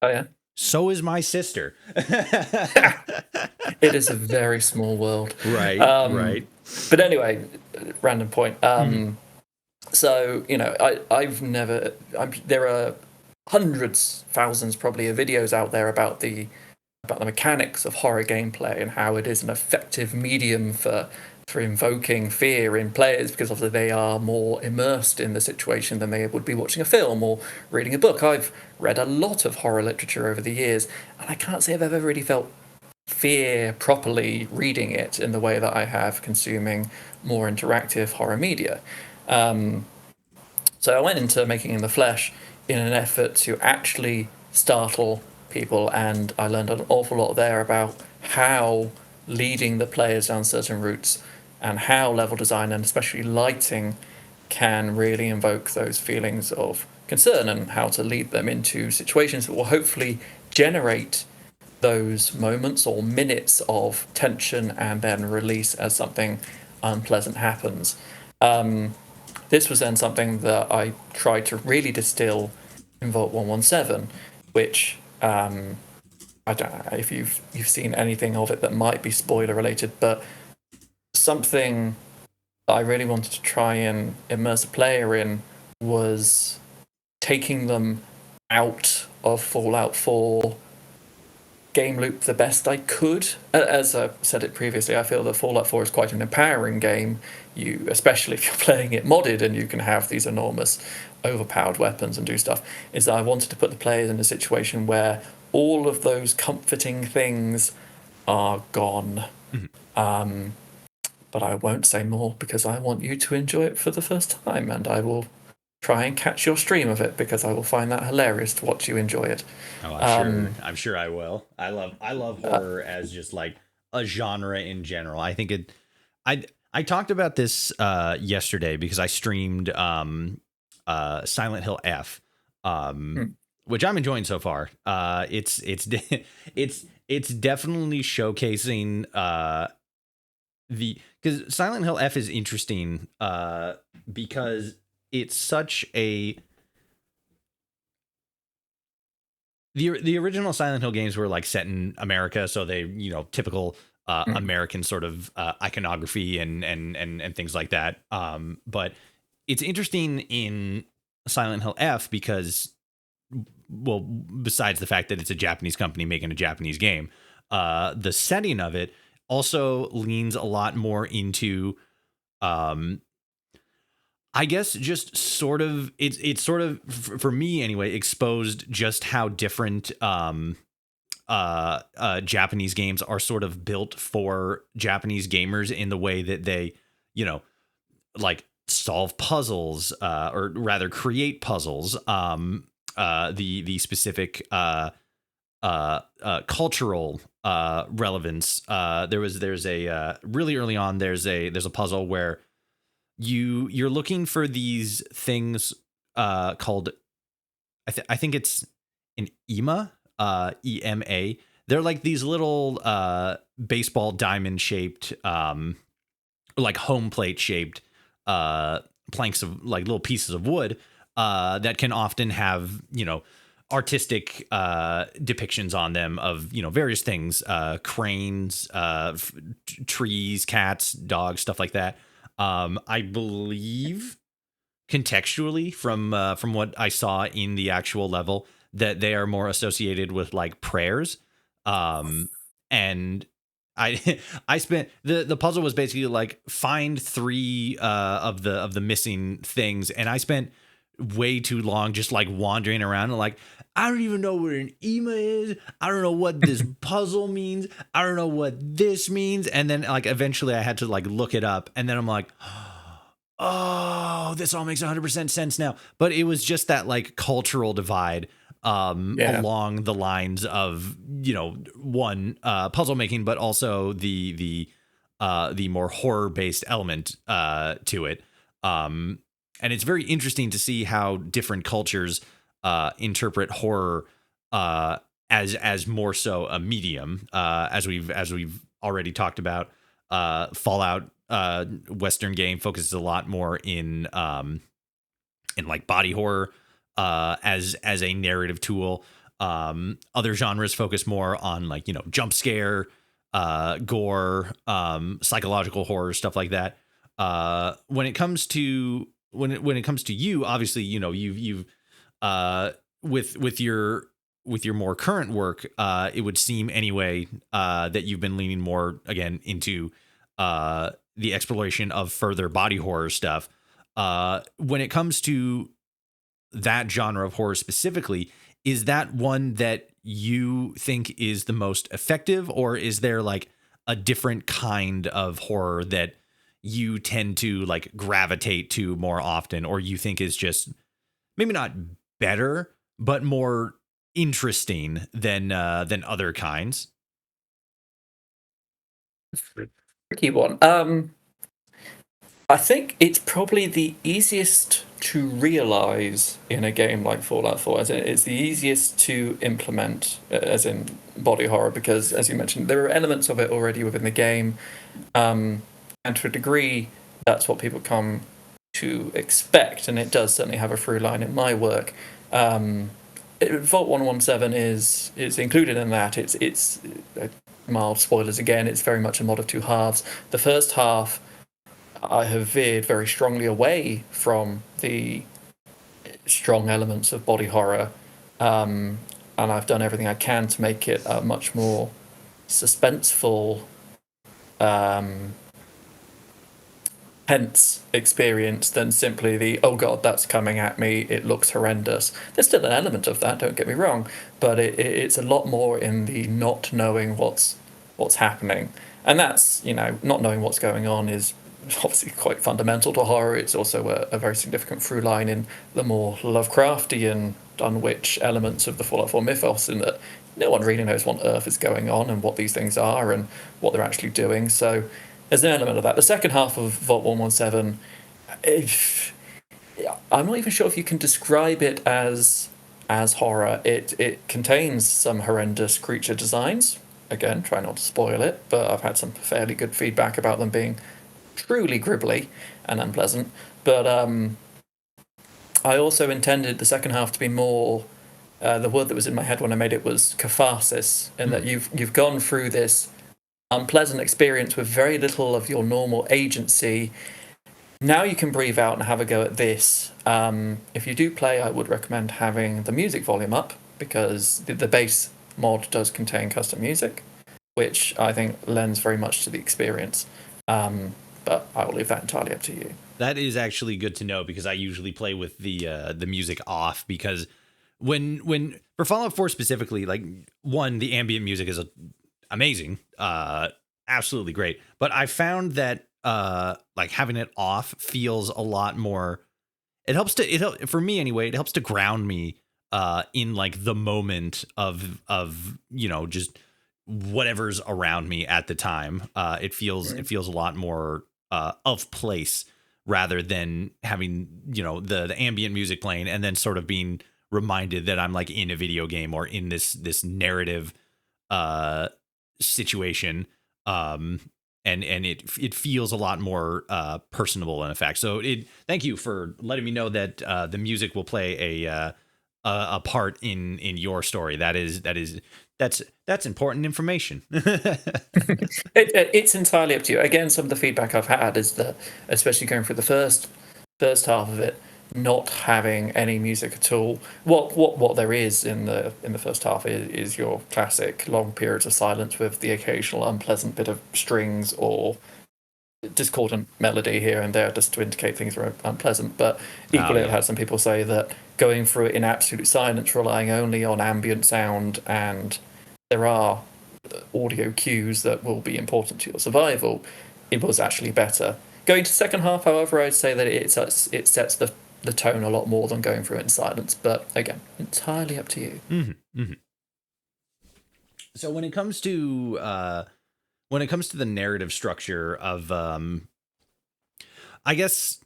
Oh yeah. So is my sister. It is a very small world. Right. Right. But anyway, random point. So, there are hundreds, thousands probably of videos out there about the mechanics of horror gameplay and how it is an effective medium for invoking fear in players, because obviously they are more immersed in the situation than they would be watching a film or reading a book. I've read a lot of horror literature over the years, and I can't say I've ever really felt fear properly reading it in the way that I have consuming more interactive horror media. So I went into making In the Flesh in an effort to actually startle people, and I learned an awful lot there about how leading the players down certain routes, and how level design and especially lighting can really invoke those feelings of concern, and how to lead them into situations that will hopefully generate those moments or minutes of tension and then release as something unpleasant happens. This was then something that I tried to really distill in Vault 117, which I don't know if you've seen anything of it that might be spoiler related, but something that I really wanted to try and immerse a player in was taking them out of Fallout 4 game loop the best I could. As I said it previously, I feel that Fallout 4 is quite an empowering game. You, especially if you're playing it modded and you can have these enormous, overpowered weapons and do stuff. Is that I wanted to put the players in a situation where all of those comforting things are gone. But I won't say more because I want you to enjoy it for the first time, and I will try and catch your stream of it because I will find that hilarious to watch you enjoy it. Oh, I'm sure I will. I love horror as just like a genre in general. I think it I talked about this yesterday because I streamed Silent Hill F, which I'm enjoying so far. It's definitely showcasing because Silent Hill F is interesting because it's such a the original Silent Hill games were like set in America, so they, typical American sort of iconography and things like that. But it's interesting in Silent Hill F because, well, besides the fact that it's a Japanese company making a Japanese game, the setting of it also leans a lot more into I guess just sort of it's sort of for me anyway exposed just how different Japanese games are sort of built for Japanese gamers in the way that they, like solve puzzles or rather create puzzles. The specific cultural relevance. There's a really early on there's a puzzle where you're looking for these things called I think it's an EMA, EMA. They're like these little baseball diamond shaped like home plate shaped planks of like little pieces of wood that can often have, artistic depictions on them of, various things, cranes, trees, cats, dogs, stuff like that. I believe contextually from what I saw in the actual level that they are more associated with like prayers. And I I spent the puzzle was basically like find three of the missing things, and I spent way too long just like wandering around and like I don't even know what an EMA is. I don't know what this puzzle means. I don't know what this means. And then like eventually I had to like look it up, and then I'm like, oh, this all makes 100% sense now. But it was just that like cultural divide Yeah. along the lines of, one puzzle making, but also the more horror based element to it. And it's very interesting to see how different cultures interpret horror as more so a medium, as we've already talked about. Fallout Western game focuses a lot more in like body horror as a narrative tool. Other genres focus more on like, jump scare, gore, psychological horror, stuff like that. When it comes to when it comes to you, obviously, you've with your more current work, it would seem anyway that you've been leaning more again into the exploration of further body horror stuff. When it comes to that genre of horror specifically, is that one that you think is the most effective, or is there like a different kind of horror that you tend to like gravitate to more often, or you think is just maybe not better, but more interesting than other kinds? Tricky one. I think it's probably the easiest to realize in a game like Fallout 4, as in it's the easiest to implement, as in body horror, because as you mentioned, there are elements of it already within the game, and to a degree, that's what people come to expect, and it does certainly have a through line in my work. Vault 117 is included in that. It's mild spoilers again. It's very much a mod of two halves. The first half I have veered very strongly away from the strong elements of body horror, and I've done everything I can to make it a much more suspenseful, tense experience than simply the oh god, that's coming at me, it looks horrendous. There's still an element of that, don't get me wrong, but it's a lot more in the not knowing what's happening, and that's, not knowing what's going on is obviously quite fundamental to horror. It's also a very significant through line in the more Lovecraftian Dunwich elements of the Fallout 4 mythos, in that no one really knows what on earth is going on and what these things are and what they're actually doing. So there's an element of that. The second half of Vault 117, I'm not even sure if you can describe it as horror. It contains some horrendous creature designs. Again, try not to spoil it, but I've had some fairly good feedback about them being truly gribbly and unpleasant. But I also intended the second half to be more. The word that was in my head when I made it was catharsis, in that you've gone through this unpleasant experience with very little of your normal agency. Now you can breathe out and have a go at this. If you do play, I would recommend having the music volume up, because the base mod does contain custom music, which I think lends very much to the experience. But I will leave that entirely up to you. That is actually good to know, because I usually play with the music off, because when for Fallout 4 specifically, like, one, the ambient music is amazing, absolutely great, but I found that like having it off feels a lot more. It helps for me anyway. It helps to ground me in like the moment of just whatever's around me at the time. It feels a lot more of place, rather than having the ambient music playing and then sort of being reminded that I'm like in a video game or in this narrative situation. And it feels a lot more personable in effect. So thank you for letting me know that the music will play a part in your story. That's important information. It's entirely up to you. Again, some of the feedback I've had is that, especially going through the first half of it, not having any music at all. What there is in the first half is your classic long periods of silence with the occasional unpleasant bit of strings or discordant melody here and there, just to indicate things are unpleasant. But equally, I've had some people say that going through it in absolute silence, relying only on ambient sound, and there are audio cues that will be important to your survival, it was actually better. Going to second half, however, I'd say that it sets the tone a lot more than going through it in silence. But again, entirely up to you. Mm-hmm, mm-hmm. So when it comes to the narrative structure of, I guess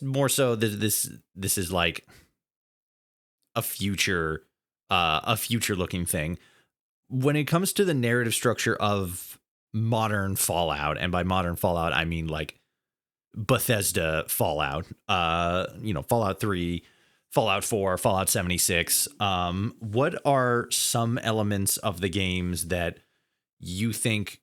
more so that this is like a future looking thing. When it comes to the narrative structure of modern Fallout, and by modern Fallout I mean like Bethesda Fallout, Fallout 3, Fallout 4, Fallout 76, what are some elements of the games that you think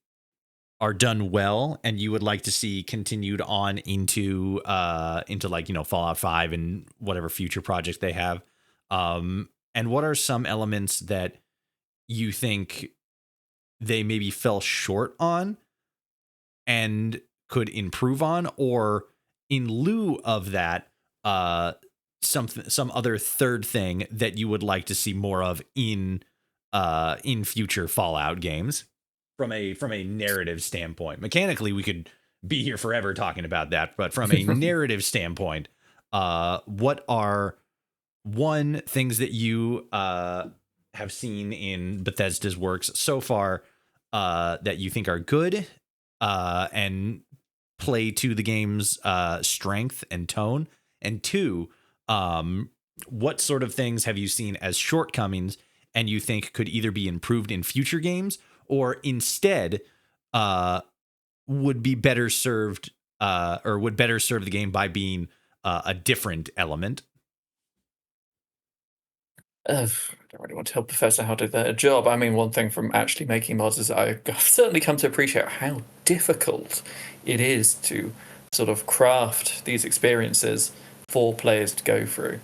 are done well and you would like to see continued on into like, Fallout 5 and whatever future projects they have? And what are some elements that you think they maybe fell short on and could improve on, or in lieu of that, some other third thing that you would like to see more of in future Fallout games from a narrative standpoint? Mechanically, we could be here forever talking about that, but from a narrative standpoint, what are things that you have seen in Bethesda's works so far that you think are good and play to the game's strength and tone? And two, what sort of things have you seen as shortcomings and you think could either be improved in future games or instead would be better served or would better serve the game by being a different element? I don't really want to tell Bethesda how to do their job. I mean, one thing from actually making mods is I've certainly come to appreciate how difficult it is to sort of craft these experiences for players to go through.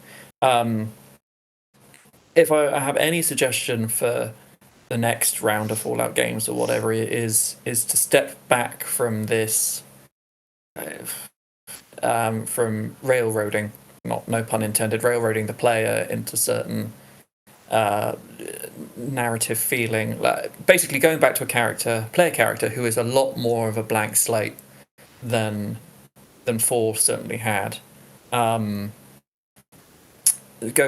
If I have any suggestion for the next round of Fallout games or whatever it is to step back from this, from railroading, no pun intended, railroading the player into certain narrative feeling, like basically going back to a player character who is a lot more of a blank slate than 4 certainly had. Go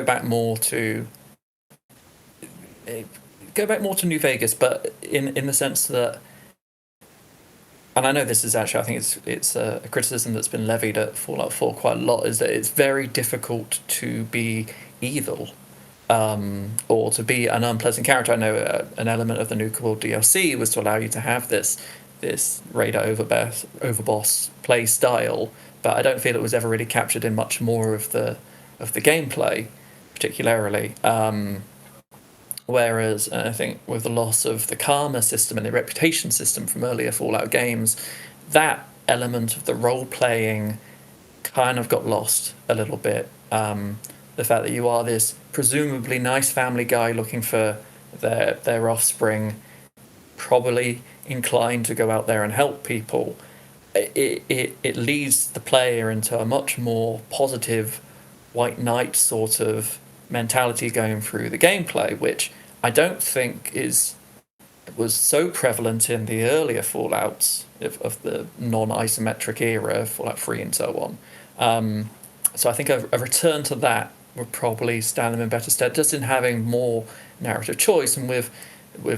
back more to New Vegas, but in the sense that, and I know this is actually, I think it's a criticism that's been levied at Fallout 4 quite a lot, is that it's very difficult to be evil. Or to be an unpleasant character. I know an element of the Nuka World DLC was to allow you to have this Raider overboss play style, but I don't feel it was ever really captured in much more of the gameplay, particularly. Whereas I think with the loss of the karma system and the reputation system from earlier Fallout games, that element of the role playing kind of got lost a little bit. The fact that you are this presumably nice family guy looking for their offspring, probably inclined to go out there and help people, it leads the player into a much more positive white knight sort of mentality going through the gameplay, which I don't think was so prevalent in the earlier Fallouts of the non-isometric era, Fallout 3 and so on. So I think a return to that would probably stand them in better stead, just in having more narrative choice. And with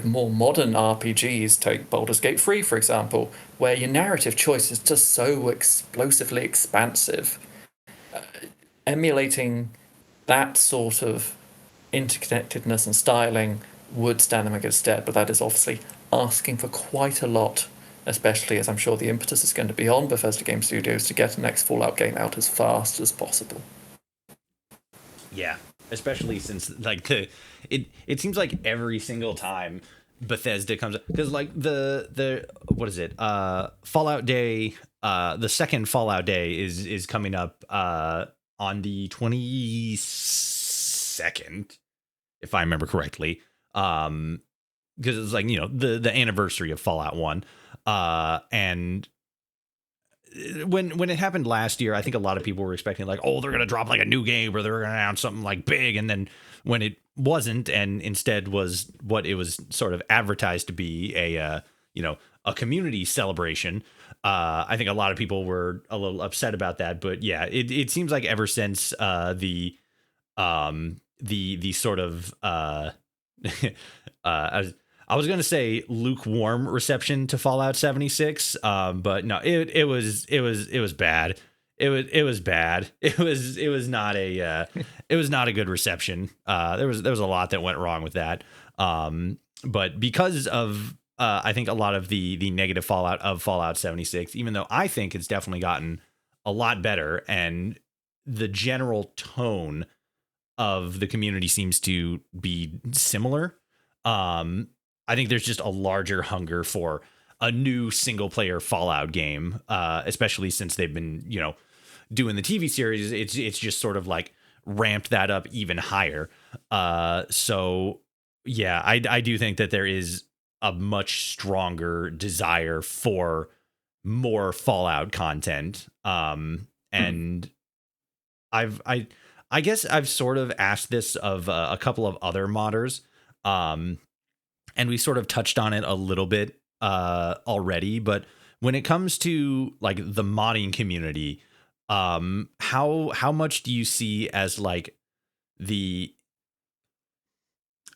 more modern RPGs, take Baldur's Gate 3, for example, where your narrative choice is just so explosively expansive. Emulating that sort of interconnectedness and styling would stand them in good stead, but that is obviously asking for quite a lot, especially as I'm sure the impetus is going to be on Bethesda Game Studios to get the next Fallout game out as fast as possible. Yeah, especially since like it seems like every single time Bethesda comes up, because like the what is it, Fallout Day, the second Fallout Day is coming up on the 22nd, if I remember correctly, because it's like, you know, the anniversary of Fallout 1, and when it happened last year, I think a lot of people were expecting like, oh, they're gonna drop like a new game or they're gonna announce something like big, and then when it wasn't, and instead was what it was sort of advertised to be, a a community celebration, I think a lot of people were a little upset about that. But yeah, it seems like ever since the sort of I was gonna say lukewarm reception to Fallout 76, but no, it was bad. It was bad. It was not a it was not a good reception. There was a lot that went wrong with that. But because of I think a lot of the negative fallout of Fallout 76, even though I think it's definitely gotten a lot better, and the general tone of the community seems to be similar. I think there's just a larger hunger for a new single player Fallout game, especially since they've been, doing the TV series. It's just sort of like ramped that up even higher. So yeah, I do think that there is a much stronger desire for more Fallout content. And I guess I've sort of asked this of a couple of other modders. And we sort of touched on it a little bit already, but when it comes to like the modding community, how much do you see as like the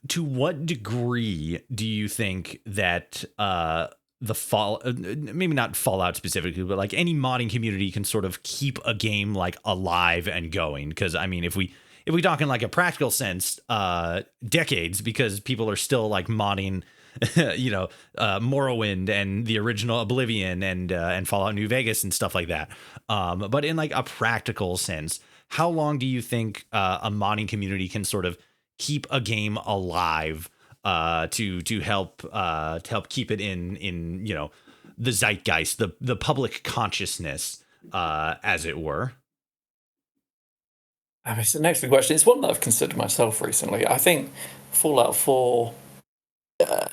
To what degree do you think that the fall, maybe not Fallout specifically, but like any modding community can sort of keep a game like alive and going? Because I mean, if we talk in like a practical sense, decades, because people are still like modding, Morrowind and the original Oblivion and Fallout New Vegas and stuff like that. But in like a practical sense, how long do you think a modding community can sort of keep a game alive to help keep it in the zeitgeist, the public consciousness, as it were? I mean, it's the next big question. It's one that I've considered myself recently. I think Fallout 4. Uh,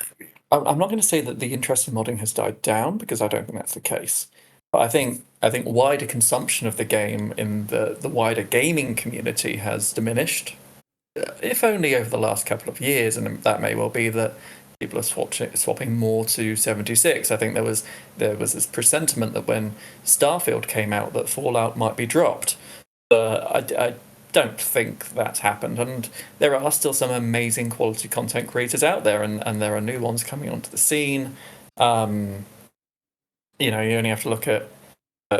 I'm not going to say that the interest in modding has died down because I don't think that's the case. But I think wider consumption of the game in the wider gaming community has diminished, if only over the last couple of years, and that may well be that people are swapping more to 76. I think there was this presentiment that when Starfield came out that Fallout might be dropped. I don't think that's happened, and there are still some amazing quality content creators out there, and there are new ones coming onto the scene. Um, you only have to look at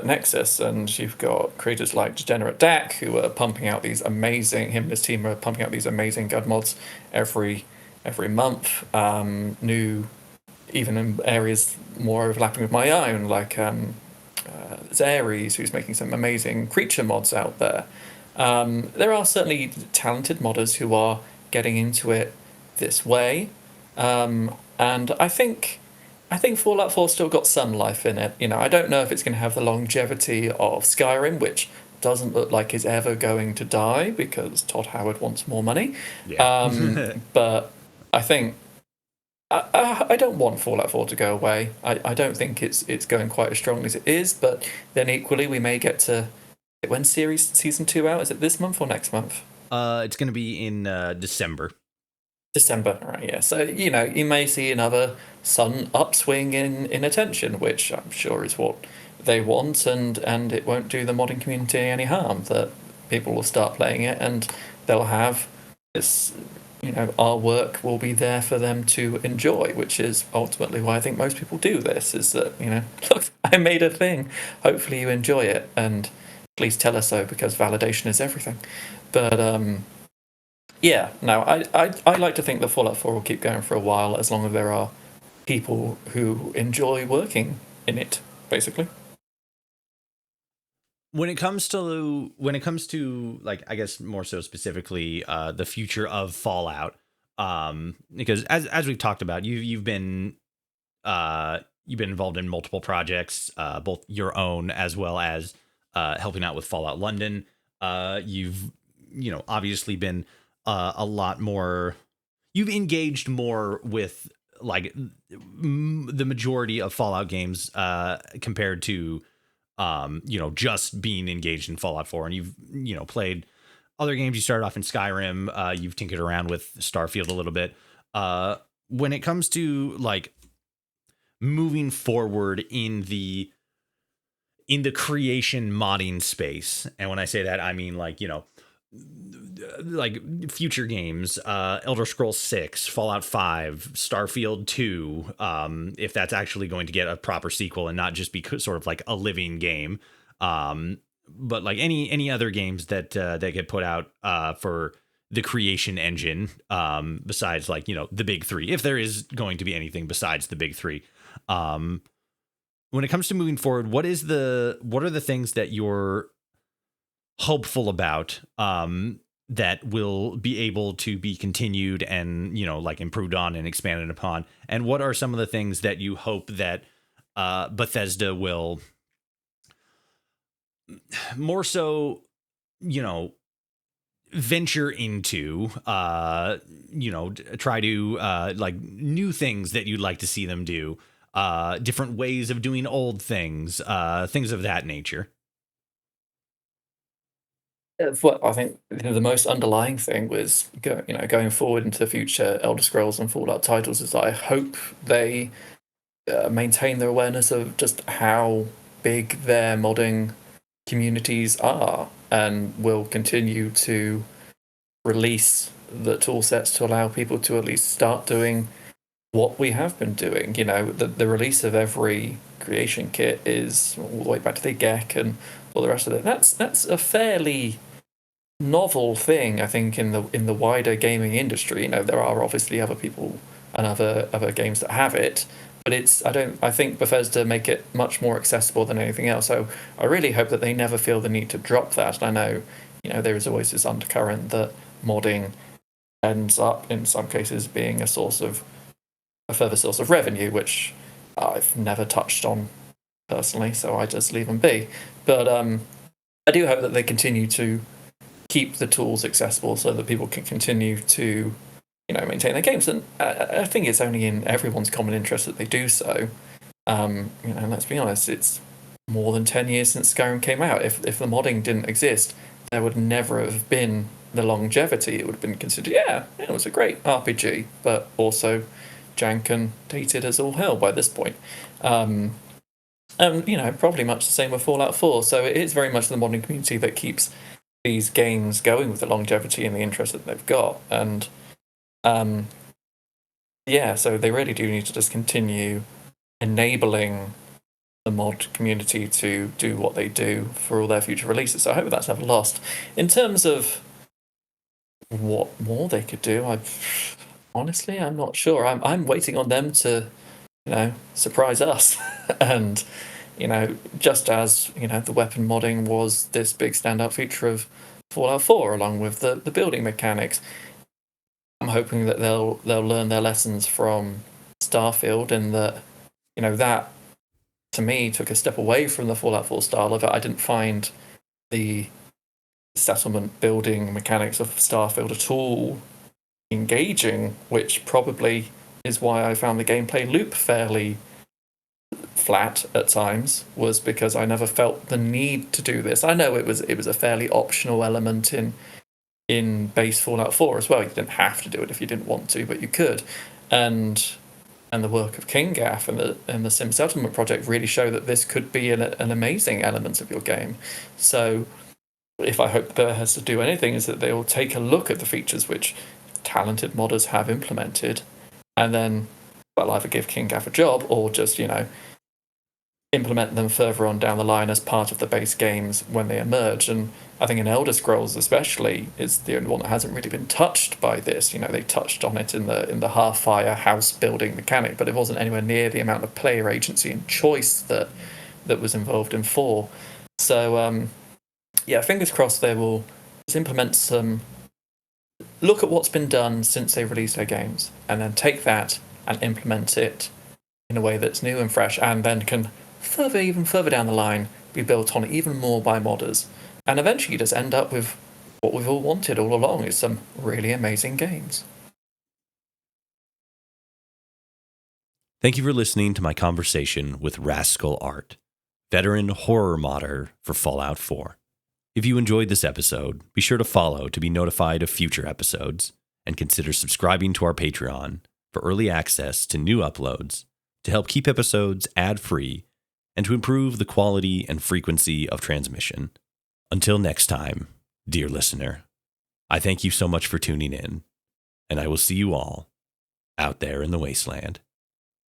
Nexus, and you've got creators like Degenerate Dak who are pumping out these amazing. Him and his team are pumping out these amazing God mods every month. New, even in areas more overlapping with my own, like Zares, who's making some amazing creature mods out there. There are certainly talented modders who are getting into it this way, and I think Fallout 4 still got some life in it. I don't know if it's going to have the longevity of Skyrim, which doesn't look like it's ever going to die because Todd Howard wants more money. Yeah. But I think I don't want Fallout 4 to go away. I don't think it's going quite as strongly as it is. But then equally, we may get to when season 2 out. Is it this month or next month? It's going to be in December. December, right? Yeah. So you may see another sudden upswing in attention, which I'm sure is what they want, and it won't do the modding community any harm. That people will start playing it, and they'll have this. Our work will be there for them to enjoy, which is ultimately why I think most people do this. Is that look, I made a thing. Hopefully you enjoy it, and please tell us so because validation is everything. But yeah, no, I like to think that Fallout 4 will keep going for a while as long as there are people who enjoy working in it, basically. When it comes to like, I guess more so specifically the future of Fallout, because as we've talked about, you've been involved in multiple projects, both your own as well as helping out with Fallout London. You've obviously been a lot more. You've engaged more with like the majority of Fallout games compared to just being engaged in Fallout 4, and you've played other games. You started off in Skyrim. You've tinkered around with Starfield a little bit. When it comes to like moving forward in the creation modding space, and when I say that, I mean like future games, Elder Scrolls 6, Fallout 5, Starfield 2, if that's actually going to get a proper sequel and not just be sort of like a living game, but like any other games that they get put out for the creation engine, besides like the big three, if there is going to be anything besides the big three. When it comes to moving forward, what are the things that you're hopeful about that will be able to be continued and like improved on and expanded upon, and what are some of the things that you hope that Bethesda will more so venture into, try to like new things that you'd like to see them do, different ways of doing old things, things of that nature? What I think the most underlying thing was going forward into the future Elder Scrolls and Fallout titles is I hope they maintain their awareness of just how big their modding communities are and will continue to release the tool sets to allow people to at least start doing what we have been doing. The release of every creation kit is all the way back to the GEC and all the rest of it. That's a fairly novel thing, I think, in the wider gaming industry. There are obviously other people and other games that have it, but I think Bethesda make it much more accessible than anything else. So I really hope that they never feel the need to drop that. And I know, there is always this undercurrent that modding ends up in some cases being a further source of revenue, which I've never touched on personally, so I just leave them be. But I do hope that they continue to keep the tools accessible so that people can continue to, maintain their games. And I think it's only in everyone's common interest that they do so. Let's be honest, it's more than 10 years since Skyrim came out. If the modding didn't exist, there would never have been the longevity. It would have been considered, it was a great RPG, but also jank and dated as all hell by this point. And, probably much the same with Fallout 4. So it is very much the modding community that keeps these games going with the longevity and the interest that they've got. And so they really do need to just continue enabling the mod community to do what they do for all their future releases. So I hope that's never lost. In terms of what more they could do, honestly, I'm not sure. I'm waiting on them to, surprise us. And, just as, the weapon modding was this big standout feature of Fallout 4, along with the building mechanics, I'm hoping that they'll learn their lessons from Starfield, and that, that to me took a step away from the Fallout 4 style of it. I didn't find the settlement building mechanics of Starfield at all engaging, which probably is why I found the gameplay loop fairly flat at times, was because I never felt the need to do this. I know it was a fairly optional element in base Fallout 4 as well. You didn't have to do it if you didn't want to, but you could. And the work of King Gaff and the Sim Settlement project really show that this could be an amazing element of your game. So if I hope Bear has to do anything, is that they will take a look at the features which talented modders have implemented, and then, either give King Gaff a job or just, implement them further on down the line as part of the base games when they emerge. And I think in Elder Scrolls especially is the only one that hasn't really been touched by this. They touched on it in the Half-Fire house building mechanic, but it wasn't anywhere near the amount of player agency and choice that was involved in 4. So fingers crossed they will just implement some, look at what's been done since they released their games, and then take that and implement it in a way that's new and fresh, and then can even further down the line be built on even more by modders, and eventually just end up with what we've all wanted all along, is some really amazing games. Thank you for listening to my conversation with Rascal Art, veteran horror modder for Fallout 4. If you enjoyed this episode, be sure to follow to be notified of future episodes, and consider subscribing to our Patreon for early access to new uploads, to help keep episodes ad-free, and to improve the quality and frequency of transmission. Until next time, dear listener, I thank you so much for tuning in, and I will see you all out there in the wasteland.